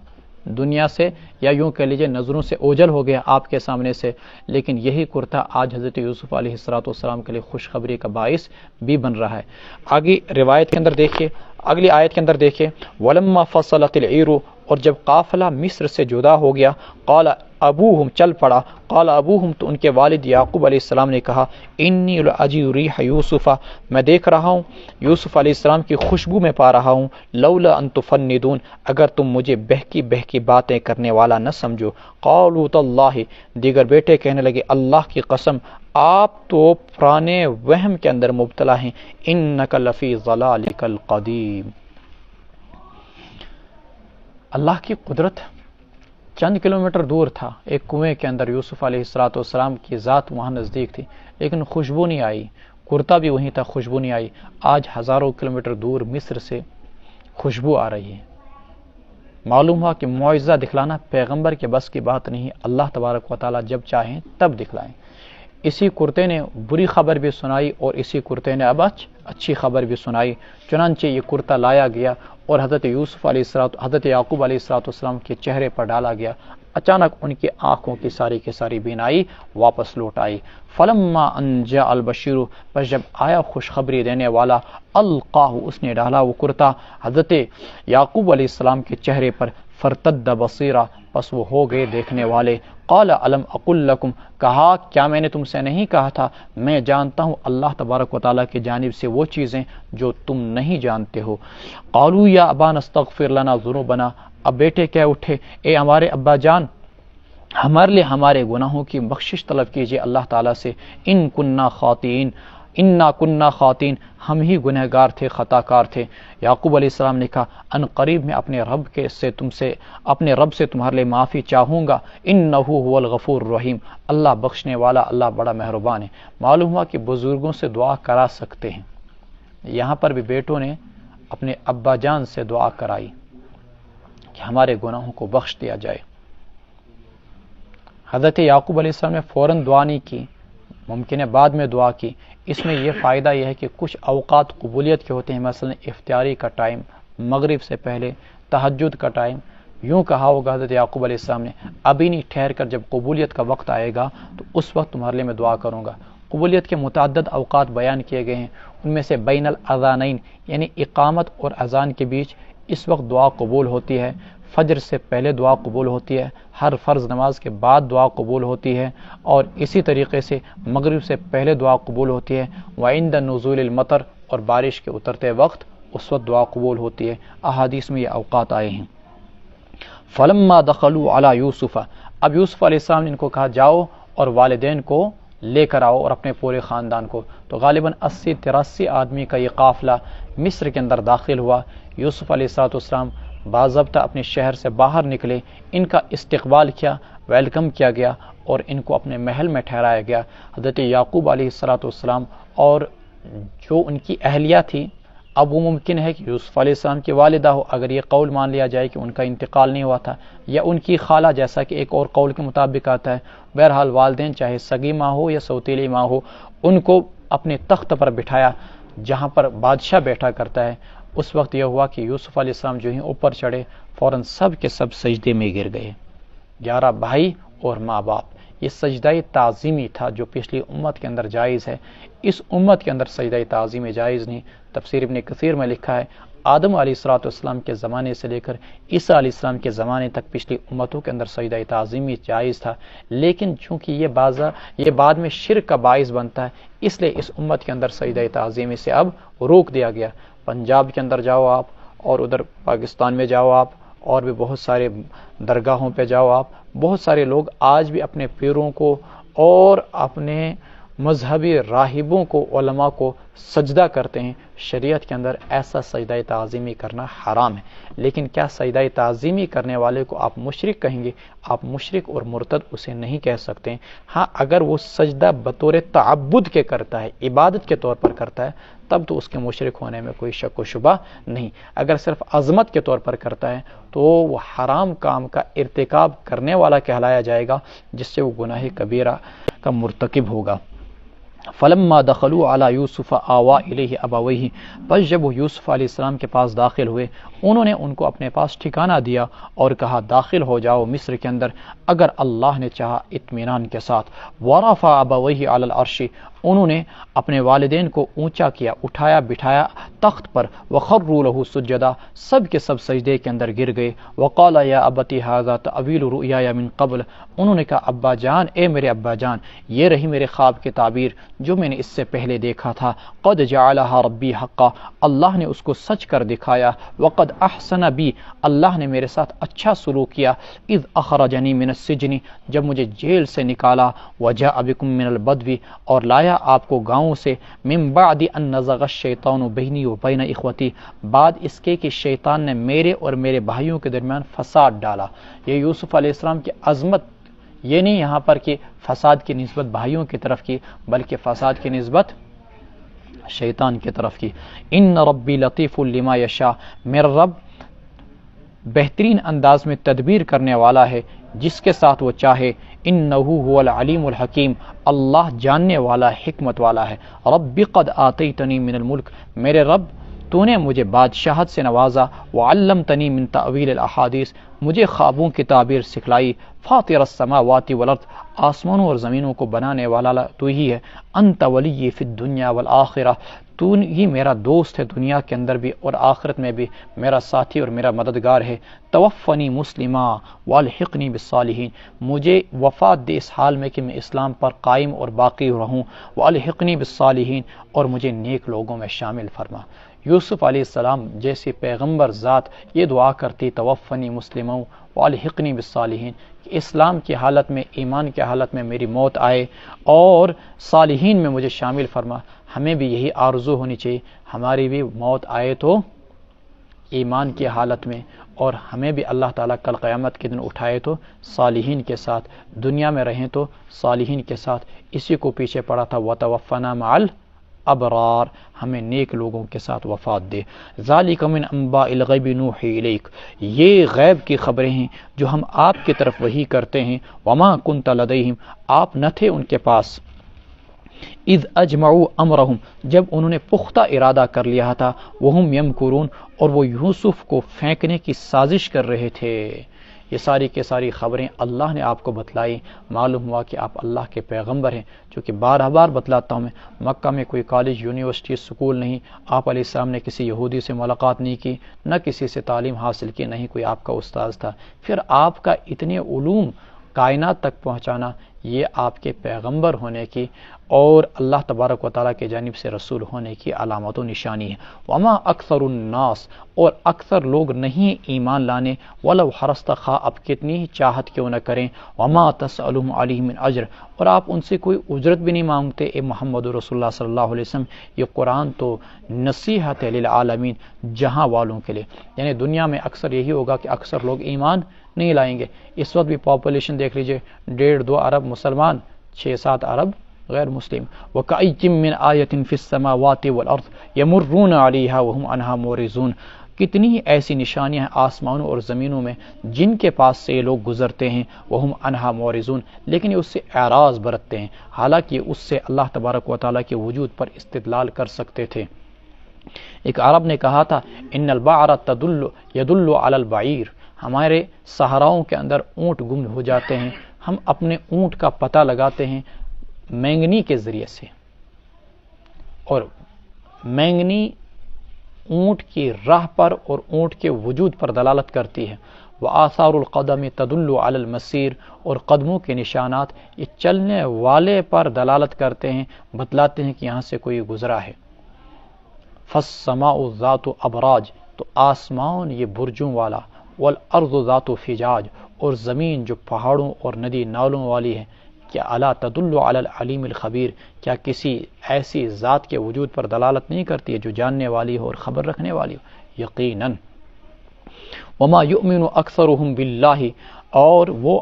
Speaker 1: دنیا سے، یا یوں کہہ لیجیے نظروں سے اوجھل ہو گیا آپ کے سامنے سے، لیکن یہی کرتا آج حضرت یوسف علیہ السلام کے لیے خوشخبری کا باعث بھی بن رہا ہے۔ آگے روایت کے اندر دیکھیے، اگلی آیت کے اندر دیکھیے، وَلَمَّا فَصَلَتِ الْعِيرُ، اور جب قافلہ مصر سے جدا ہو گیا، قال ابوہم، چل پڑا، قال ابوہم، تو ان کے والد یعقوب علیہ السلام نے کہا، انی لأجد ریح یوسف، میں دیکھ رہا ہوں یوسف علیہ السلام کی خوشبو میں پا رہا ہوں، لولا ان تفندون، اگر تم مجھے بہکی بہکی باتیں کرنے والا نہ سمجھو، قالوا تاللہ، دیگر بیٹے کہنے لگے اللہ کی قسم آپ تو پرانے وہم کے اندر مبتلا ہیں، انک لفی ضلالک القدیم۔ اللہ کی قدرت، چند کلومیٹر دور تھا، ایک کنویں کے اندر یوسف علیہ السلام کی ذات وہاں نزدیک تھی، لیکن خوشبو نہیں آئی، کرتا بھی وہیں تھا، خوشبو نہیں آئی۔ آج ہزاروں کلومیٹر دور مصر سے خوشبو آ رہی ہے۔ معلوم ہوا کہ معجزہ دکھلانا پیغمبر کے بس کی بات نہیں، اللہ تبارک و تعالیٰ جب چاہیں تب دکھلائیں۔ اسی کرتے نے بری خبر بھی سنائی اور اسی کرتے نے اب اچھی خبر بھی سنائی، چنانچہ یہ کرتا لایا گیا اور حضرت یعقوب علیہ السلام کے چہرے پر ڈالا گیا۔ اچانک ان کی آنکھوں کی ساری بینائی واپس لوٹ آئی۔ فلما ان جاء البشیر، پر جب آیا خوشخبری دینے والا، القاہ، اس نے ڈالا وہ کرتا حضرت یعقوب علیہ السلام کے چہرے پر، فرتد بصیرہ، پس وہ ہو گئے دیکھنے والے۔ قال الم اقل لکم، کہا کیا میں نے تم سے نہیں کہا تھا، میں جانتا ہوں اللہ تبارک و تعالیٰ کی جانب سے وہ چیزیں جو تم نہیں جانتے ہو۔ قالوا یا ابانا استغفر لنا ذنوبنا، اب بیٹے کہہ اٹھے اے ہمارے ابا جان ہمارے لیے ہمارے گناہوں کی بخشش طلب کیجیے اللہ تعالیٰ سے، انا کننا خاطئین، ہم ہی گنہگار تھے، خطا کار تھے۔ یعقوب علیہ السلام نے کہا ان قریب میں اپنے رب سے تمہارے لیے معافی چاہوں گا، انہ هو الغفور الرحیم، اللہ بخشنے والا، اللہ بڑا مہربان ہے۔ معلوم ہوا کہ بزرگوں سے دعا کرا سکتے ہیں، یہاں پر بھی بیٹوں نے اپنے ابا جان سے دعا کرائی کہ ہمارے گناہوں کو بخش دیا جائے۔ حضرت یعقوب علیہ السلام نے فوراً دعا نہیں کی، ممکن ہے بعد میں دعا کی۔ اس میں یہ فائدہ یہ ہے کہ کچھ اوقات قبولیت کے ہوتے ہیں، مثلا افطاری کا ٹائم، مغرب سے پہلے، تہجد کا ٹائم۔ یوں کہا ہوگا حضرت یعقوب علیہ السلام نے، ابھی نہیں، ٹھہر کر جب قبولیت کا وقت آئے گا تو اس وقت تمہارے لیے میں دعا کروں گا۔ قبولیت کے متعدد اوقات بیان کیے گئے ہیں، ان میں سے بین الاذانین، یعنی اقامت اور اذان کے بیچ اس وقت دعا قبول ہوتی ہے، فجر سے پہلے دعا قبول ہوتی ہے، ہر فرض نماز کے بعد دعا قبول ہوتی ہے، اور اسی طریقے سے مغرب سے پہلے دعا قبول ہوتی ہے، وعند نزول المطر، اور بارش کے اترتے وقت اس وقت دعا قبول ہوتی ہے۔ احادیث میں یہ اوقات آئے ہیں۔ فلما دخلوا علی یوسف، اب یوسف علیہ السلام نے ان کو کہا جاؤ اور والدین کو لے کر آؤ اور اپنے پورے خاندان کو، تو غالباً 80-83 آدمی کا یہ قافلہ مصر کے اندر داخل ہوا۔ یوسف علیہ السلام باضابطہ اپنے شہر سے باہر نکلے، ان کا استقبال کیا، ویلکم کیا گیا اور ان کو اپنے محل میں ٹھہرایا گیا۔ حضرت یعقوب علیہ السلام اور جو ان کی اہلیہ تھی، اب وہ ممکن ہے کہ یوسف علیہ السلام کی والدہ ہو، اگر یہ قول مان لیا جائے کہ ان کا انتقال نہیں ہوا تھا، یا ان کی خالہ، جیسا کہ ایک اور قول کے مطابق آتا ہے۔ بہرحال والدین چاہے سگی ماں ہو یا سوتیلی ماں ہو، ان کو اپنے تخت پر بٹھایا جہاں پر بادشاہ بیٹھا کرتا ہے۔ اس وقت یہ ہوا کہ یوسف علیہ السلام جو ہی اوپر چڑھے، فوراً سب کے سب سجدے میں گر گئے، 11 بھائی اور ماں باپ۔ یہ سجدہ تعظیمی تھا جو پچھلی امت کے اندر جائز ہے، اس امت کے اندر سجدہ تعظیمی جائز نہیں۔ تفسیر ابن کثیر میں لکھا ہے آدم علیہ السلام کے زمانے سے لے کر عیسیٰ علیہ السلام کے زمانے تک پچھلی امتوں کے اندر سجدہ تعظیمی جائز تھا، لیکن چونکہ یہ بعد میں شرک کا باعث بنتا ہے، اس لیے اس امت کے اندر سجدہ تعظیمی سے اب روک دیا گیا۔ پنجاب کے اندر جاؤ آپ، اور ادھر پاکستان میں جاؤ آپ، اور بھی بہت سارے درگاہوں پہ جاؤ آپ، بہت سارے لوگ آج بھی اپنے پیروں کو اور اپنے مذہبی راہبوں کو، علماء کو سجدہ کرتے ہیں، شریعت کے اندر ایسا سجدہ تعظیمی کرنا حرام ہے، لیکن کیا سجدہ تعظیمی کرنے والے کو آپ مشرک کہیں گے؟ آپ مشرک اور مرتد اسے نہیں کہہ سکتے ہیں۔ ہاں اگر وہ سجدہ بطور تعبد کے کرتا ہے، عبادت کے طور پر کرتا ہے، تب تو اس کے مشرک ہونے میں کوئی شک و شبہ نہیں۔ اگر صرف عظمت کے طور پر کرتا ہے تو وہ حرام کام کا ارتکاب کرنے والا کہلایا جائے گا، جس سے وہ گناہ کبیرہ کا مرتکب ہوگا۔ فلما دخلوا علی یوسف آوا الیہ ابویہ، پس جب وہ یوسف علیہ السلام کے پاس داخل ہوئے، انہوں نے ان کو اپنے پاس ٹھکانہ دیا اور کہا داخل ہو جاؤ مصر کے اندر اگر اللہ نے چاہا اطمینان کے ساتھ۔ ورفع ابویہ علی العرش، انہوں نے اپنے والدین کو اونچا کیا، اٹھایا بٹھایا تخت پر، وخروا لہ سجدا، سب کے سب سجدے کے اندر گر گئے۔ وقال یا ابت ھذا تأویل رؤیایا من قبل، انہوں نے کہا ابا جان، اے میرے ابا جان، یہ رہی میرے خواب کی تعبیر جو میں نے اس سے پہلے دیکھا تھا۔ قد جعلها ربی حقا، اللہ نے اس کو سچ کر دکھایا۔ وقد احسن بی، اللہ نے میرے ساتھ اچھا سلوک کیا۔ اذ اخرجنی من السجن، جب مجھے جیل سے نکالا۔ وجاء بکم من البدو، اور لایا آپ کو گاؤں سے۔ من بعد ان نزغ الشیطان بینی و بین اخوتی، بعد اس کے کہ شیطان نے میرے اور میرے بھائیوں کے درمیان فساد ڈالا۔ یہ یوسف علیہ السلام کی عظمت یہ نہیں یہاں پر کہ فساد کی نسبت بھائیوں کی طرف کی، بلکہ فساد کی نسبت شیطان کی طرف کی۔ ان ربی لطیف لما یشاء، میرا رب بہترین انداز میں تدبیر کرنے والا ہے جس کے ساتھ وہ چاہے۔ انہ هو العلیم الحکیم، اللہ جاننے والا حکمت والا ہے۔ رب قد آتیتنی من الملک، میرے رب تو نے مجھے بادشاہت سے نوازا۔ وعلمتنی من تأویل الاحادیث، مجھے خوابوں کی تعبیر سکھلائی۔ فاطر السماوات والارض، آسمانوں اور زمینوں کو بنانے والا تو ہی ہے۔ انت ولی فی الدنیا والآخرہ، تو ہی میرا دوست ہے دنیا کے اندر بھی اور آخرت میں بھی، میرا ساتھی اور میرا مددگار ہے۔ توفنی مسلما والحقنی بالصالحین، مجھے وفات دے اس حال میں کہ میں اسلام پر قائم اور باقی رہوں۔ والحقنی بالصالحین، اور مجھے نیک لوگوں میں شامل فرما۔ یوسف علیہ السلام جیسی پیغمبر ذات یہ دعا کرتی توفنی مسلما والحقنی بالصالحین، کہ اسلام کی حالت میں، ایمان کی حالت میں میری موت آئے اور صالحین میں مجھے شامل فرما۔ ہمیں بھی یہی آرزو ہونی چاہیے، ہماری بھی موت آئے تو ایمان کی حالت میں، اور ہمیں بھی اللہ تعالیٰ کل قیامت کے دن اٹھائے تو صالحین کے ساتھ، دنیا میں رہیں تو صالحین کے ساتھ۔ اسی کو پیچھے پڑا تھا وَتَوَفَّنَا مَعَ الْأَبْرَارِ، ہمیں نیک لوگوں کے ساتھ وفات دے۔ ذَلِكَ مِنْ أَنْبَاءِ الْغَيْبِ نُوحِي إِلَيْكَ، یہ غیب کی خبریں ہیں جو ہم آپ کی طرف وحی کرتے ہیں۔ وَمَا كُنْتَ لَدَيْهِمْ، آپ نہ تھے ان کے پاس۔ اذ اجمعوا امرهم، جب انہوں نے پختہ ارادہ کر لیا تھا۔ وہم یمکرون، اور وہ یوسف کو پھینکنے کی سازش کر رہے تھے۔ یہ ساری کے ساری خبریں اللہ نے آپ کو بتلائی۔ معلوم ہوا کہ آپ اللہ کے پیغمبر ہیں، چونکہ بار بار بتلاتا ہوں میں، مکہ میں کوئی کالج، یونیورسٹی، سکول نہیں، آپ علیہ السلام نے کسی یہودی سے ملاقات نہیں کی، نہ کسی سے تعلیم حاصل کی، نہیں کوئی آپ کا استاذ تھا۔ پھر آپ کا اتنے علوم کائنات تک پہنچانا، یہ آپ کے پیغمبر ہونے کی اور اللہ تبارک و تعالیٰ کے جانب سے رسول ہونے کی علامت و نشانی ہے۔ وما اکثر الناس، اور اکثر لوگ نہیں ایمان لانے، ولو حرصت، خواہ اب کتنی ہی چاہت کیوں نہ کریں۔ وما تسألهم علیہ من اجر، اور آپ ان سے کوئی اجرت بھی نہیں مانگتے اے محمد رسول اللہ صلی اللہ علیہ وسلم۔ یہ قرآن تو نصیحت ہے للعالمین، جہاں والوں کے لیے۔ یعنی دنیا میں اکثر یہی ہوگا کہ اکثر لوگ ایمان نہیں لائیں گے۔ اس وقت بھی پاپولیشن دیکھ لیجئے، 1.5-2 ارب مسلمان، 6-7 ارب غیر مسلم۔ وَكَأَيٍّ مِّنْ آيَةٍ فِي السَّمَاوَاتِ وَالْأَرْضِ يَمُرُّونَ عَلَيْهَا وَهُمْ عَنْهَا مُعْرِضُونَ، کتنی ہی ایسی نشانیاں ہیں آسمانوں اور زمینوں میں جن کے پاس سے یہ لوگ گزرتے ہیں، وَهُمْ عَنْهَا مُعْرِضُونَ، لیکن یہ اس سے اعراض برتتے ہیں، حالانکہ اس سے اللہ تبارک و تعالیٰ کے وجود پر استدلال کر سکتے تھے۔ ایک عرب نے کہا تھا ان البعر يدل على البعیر، ہمارے صحراؤں کے اندر اونٹ گم ہو جاتے ہیں، ہم اپنے اونٹ کا پتہ لگاتے ہیں مینگنی کے ذریعے سے، اور مینگنی اونٹ کی راہ پر اور اونٹ کے وجود پر دلالت کرتی ہے۔ وآثار القدم تدل علی المسیر، اور قدموں کے نشانات یہ چلنے والے پر دلالت کرتے ہیں، بتلاتے ہیں کہ یہاں سے کوئی گزرا ہے۔ فالسماء ذات ابراج، تو آسمان یہ برجوں والا، والارض ذات فجاج، اور زمین جو پہاڑوں اور ندی نالوں والی ہے، کہ الا تدل علی العلیم الخبیر، کیا کسی ایسی ذات کے وجود پر دلالت نہیں کرتی ہے جو جاننے والی ہو اور خبر رکھنے والی ہو؟ یقیناً وما یؤمن اکثرهم باللہ، اور وہ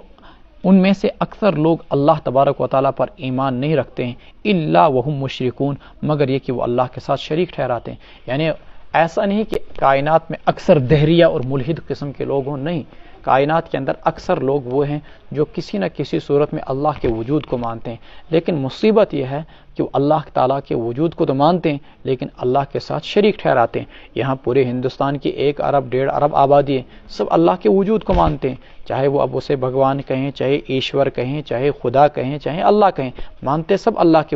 Speaker 1: ان میں سے اکثر لوگ اللہ تبارک و تعالیٰ پر ایمان نہیں رکھتے ہیں، الا وهم مشرکون، مگر یہ کہ وہ اللہ کے ساتھ شریک ٹھہراتے ہیں۔ یعنی ایسا نہیں کہ کائنات میں اکثر دہریہ اور ملحد قسم کے لوگ ہوں، نہیں، کائنات کے اندر اکثر لوگ وہ ہیں جو کسی نہ کسی صورت میں اللہ کے وجود کو مانتے ہیں، لیکن مصیبت یہ ہے کہ وہ اللہ تعالیٰ کے وجود کو تو مانتے ہیں لیکن اللہ کے ساتھ شریک ٹھہراتے ہیں۔ یہاں پورے ہندوستان کی 1 ارب 1.5 ارب آبادی ہے، سب اللہ کے وجود کو مانتے ہیں، چاہے وہ اب اسے بھگوان کہیں، چاہے ایشور کہیں، چاہے خدا کہیں، چاہے اللہ کہیں، مانتے سب اللہ کے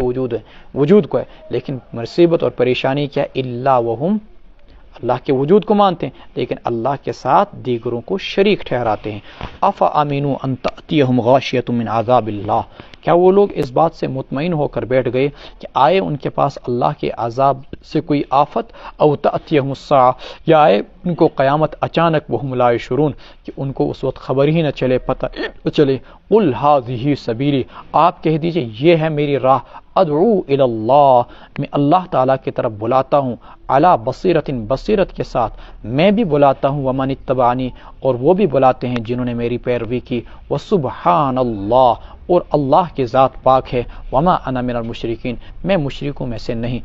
Speaker 1: وجود کو ہے، لیکن مصیبت اور پریشانی کیا؟ الا وہم، اللہ کے وجود کو مانتے ہیں لیکن اللہ کے ساتھ دیگروں کو شریک ٹھہراتے ہیں۔ افامنوا ان تأتیہم غاشیۃ من عذاب اللہ، کیا وہ لوگ اس بات سے مطمئن ہو کر بیٹھ گئے کہ آئے ان کے پاس اللہ کے عذاب سے کوئی آفت، او تأتیہم الساعہ، یا آئے ان کو قیامت اچانک، وہم لا یشعرون، کہ ان کو اس وقت خبر ہی نہ چلے، پتہ نہ چلے۔ قل ھذہ سبیلی، آپ کہہ دیجئے یہ ہے میری راہ، ادعو الی اللہ، میں اللہ تعالیٰ کی طرف بلاتا ہوں، علی بصیرۃ، بصیرت کے ساتھ، میں بھی بلاتا ہوں، ومن اتبعنی، اور وہ بھی بلاتے ہیں جنہوں نے میری پیروی کی، وسبحان اللہ، اور اللہ کی ذات پاک ہے، وما انا من المشرکین، میں مشرکوں میں سے نہیں۔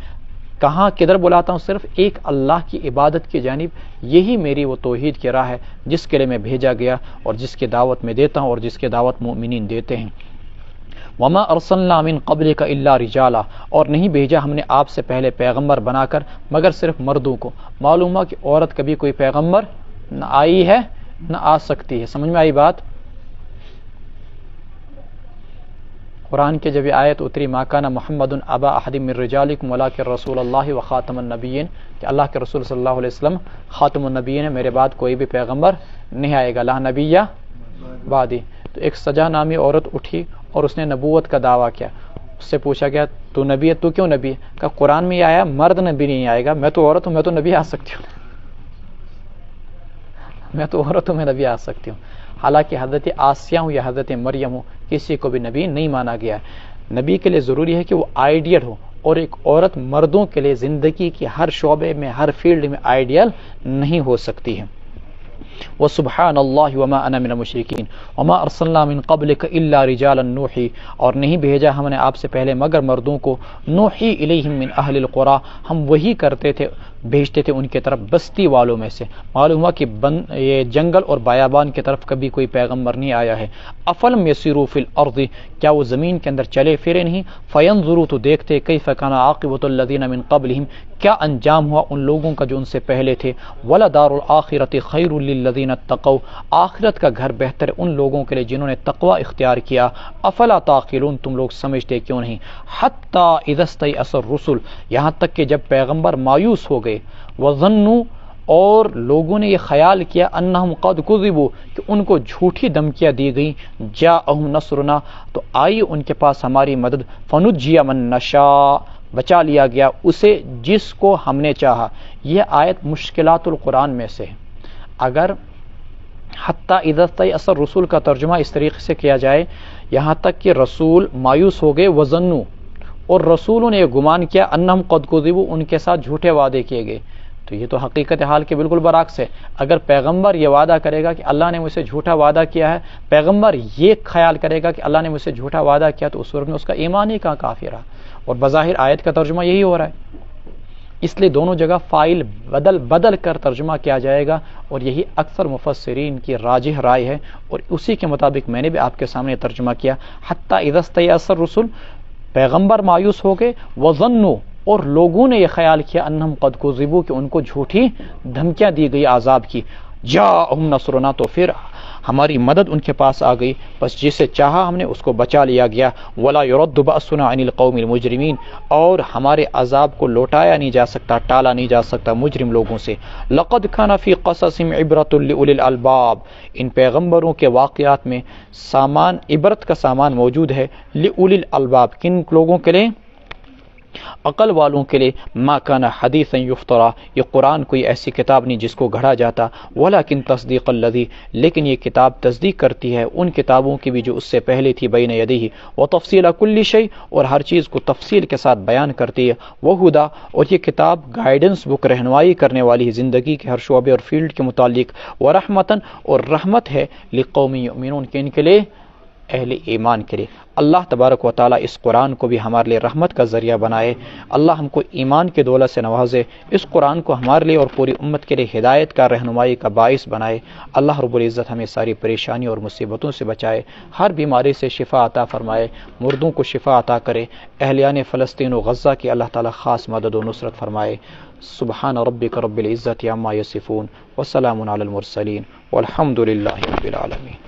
Speaker 1: کہاں کدھر بلاتا ہوں؟ صرف ایک اللہ کی عبادت کی جانب، یہی میری وہ توحید کی راہ ہے جس کے لیے میں بھیجا گیا اور جس کی دعوت میں دیتا ہوں اور جس کی دعوت مومنین دیتے ہیں۔ وما ارسلنا من قبلک الا رجالا، اور نہیں بھیجا ہم نے آپ سے پہلے پیغمبر بنا کر مگر صرف مردوں کو۔ معلوم ہوا کہ عورت کبھی کوئی پیغمبر نہ آئی ہے نہ آ سکتی ہے، سمجھ میں آئی بات؟ قرآن کے جب یہ آیت اتری ما کان محمد ابا احد من رجالکم ولکن رسول اللہ وخاتم النبیین، کہ اللہ کے رسول صلی اللہ علیہ وسلم خاتم النبیین ہے، میرے بعد کوئی بھی پیغمبر نہیں آئے گا، لا نبی بعدی۔ تو ایک سجا نامی عورت اٹھی اور اس نے نبوت کا دعویٰ کیا، اس سے پوچھا گیا تو نبی ہے، تو کیوں نبی ہے؟ کہا قرآن میں یہ آیا مرد نبی نہیں آئے گا، میں تو عورت ہوں، میں تو نبی آ سکتی ہوں، میں تو عورت ہوں، میں نبی آ سکتی ہوں۔ حالانکہ حضرت آسیہ ہوں یا حضرت مریم ہوں، کسی کو بھی نبی نہیں مانا گیا ہے۔ نبی کے لیے ضروری ہے کہ وہ آئیڈیل ہو، اور ایک عورت مردوں کے لیے زندگی کی ہر شعبے میں، ہر فیلڈ میں آئیڈیل نہیں ہو سکتی ہے۔ وسبحان اللہ وما انا من المشرکین وما ارسلنا من قبلک الا رجالا نوحی، اور نہیں بھیجا ہم نے آپ سے پہلے مگر مردوں کو، نوحی الیہم من اہل القری، ہم وہی کرتے تھے، بھیجتے تھے ان کے طرف بستی والوں میں سے۔ معلوم ہوا کہ یہ جنگل اور بیابان کی طرف کبھی کوئی پیغمبر نہیں آیا ہے۔ افلم یسیروا فی الارض، کیا وہ زمین کے اندر چلے پھرے نہیں؟ فینظروا، تو دیکھتے، کیف کان عاقبۃ الذین من قبلہم، کیا انجام ہوا ان لوگوں کا جو ان سے پہلے تھے۔ ولدار الآخرۃ خیر للذین اتقوا، آخرت کا گھر بہتر ہے ان لوگوں کے لیے جنہوں نے تقوی اختیار کیا۔ افلا تعقلون، تم لوگ سمجھتے کیوں نہیں؟ حتی اذا استیأس الرسل، یہاں تک کہ جب پیغمبر مایوس ہو گئے، وظنوا، اور لوگوں نے یہ خیال کیا، انہم قد کذبوا، کہ ان کو جھوٹی دھمکیاں دی گئیں، جاءہم نصرنا، تو آئی ان کے پاس ہماری مدد، فنجی من نشاء، بچا لیا گیا اسے جس کو ہم نے چاہا۔ یہ آیت مشکلات القرآن میں سے ہے۔ اگر حتی اذا استیأس الرسل کا ترجمہ اس طریقے سے کیا جائے، یہاں تک کہ رسول مایوس ہو گئے، وظنوا، اور رسولوں نے یہ گمان کیا، انہم قد کذبوا، ان کے ساتھ جھوٹے وعدے کیے گئے، تو یہ تو حقیقت حال کے بالکل برعکس ہے۔ اگر پیغمبر یہ وعدہ کرے گا کہ اللہ نے مجھ سے جھوٹا وعدہ کیا ہے، پیغمبر یہ خیال کرے گا کہ اللہ نے مجھ سے جھوٹا وعدہ کیا، تو اس صورت میں اس کا ایمان ہی کہاں کافی رہا، اور بظاہر آیت کا ترجمہ یہی ہو رہا ہے۔ اس لیے دونوں جگہ فائل بدل کر ترجمہ کیا جائے گا، اور یہی اکثر مفسرین کی راجح رائے ہے، اور اسی کے مطابق میں نے بھی آپ کے سامنے ترجمہ کیا۔ حتی اذا استیأس الرسل، پیغمبر مایوس ہو گئے، وظنوا، اور لوگوں نے یہ خیال کیا، انہم قد کذبوا، کہ ان کو جھوٹی دھمکیاں دی گئی عذاب کی، جاءہم نصرنا، تو پھر ہماری مدد ان کے پاس آ گئی، بس جسے چاہا ہم نے اس کو بچا لیا گیا۔ ولا يرد بأسنا عن القوم المجرمین، اور ہمارے عذاب کو لوٹایا نہیں جا سکتا، ٹالا نہیں جا سکتا مجرم لوگوں سے۔ لقد كان في قصصهم عبرۃ لأولی الالباب، ان پیغمبروں کے واقعات میں عبرت کا سامان موجود ہے، لأولی الالباب، کن لوگوں کے لیے؟ عقل والوں کے لیے ما کان حدیثا یفترا، یہ قرآن کوئی ایسی کتاب نہیں جس کو گھڑا جاتا، ولکن تصدیق الذی، لیکن یہ کتاب تصدیق کرتی ہے ان کتابوں کی بھی جو اس سے پہلے تھی، بین یدیہ، وتفصیل کل شیء، اور ہر چیز کو تفصیل کے ساتھ بیان کرتی ہے، وہدی، اور یہ کتاب گائیڈنس بک، رہنمائی کرنے والی ہے زندگی کے ہر شعبے اور فیلڈ کے متعلق، ورحمتاً، اور رحمت ہے، لقوم یؤمنون، کہ ان کے لیے اہل ایمان کے لیے۔ اللہ تبارک و تعالیٰ اس قرآن کو بھی ہمارے لیے رحمت کا ذریعہ بنائے، اللہ ہم کو ایمان کے دولت سے نوازے، اس قرآن کو ہمارے لیے اور پوری امت کے لیے ہدایت کا، رہنمائی کا باعث بنائے۔ اللہ رب العزت ہمیں ساری پریشانیوں اور مصیبتوں سے بچائے، ہر بیماری سے شفا عطا فرمائے، مردوں کو شفا عطا کرے، اہلیان فلسطین و غزہ کی اللہ تعالیٰ خاص مدد و نصرت فرمائے۔ سبحان ربک رب العزت عما یصفون، وسلام علی المرسلین، والحمد للہ رب العالمین۔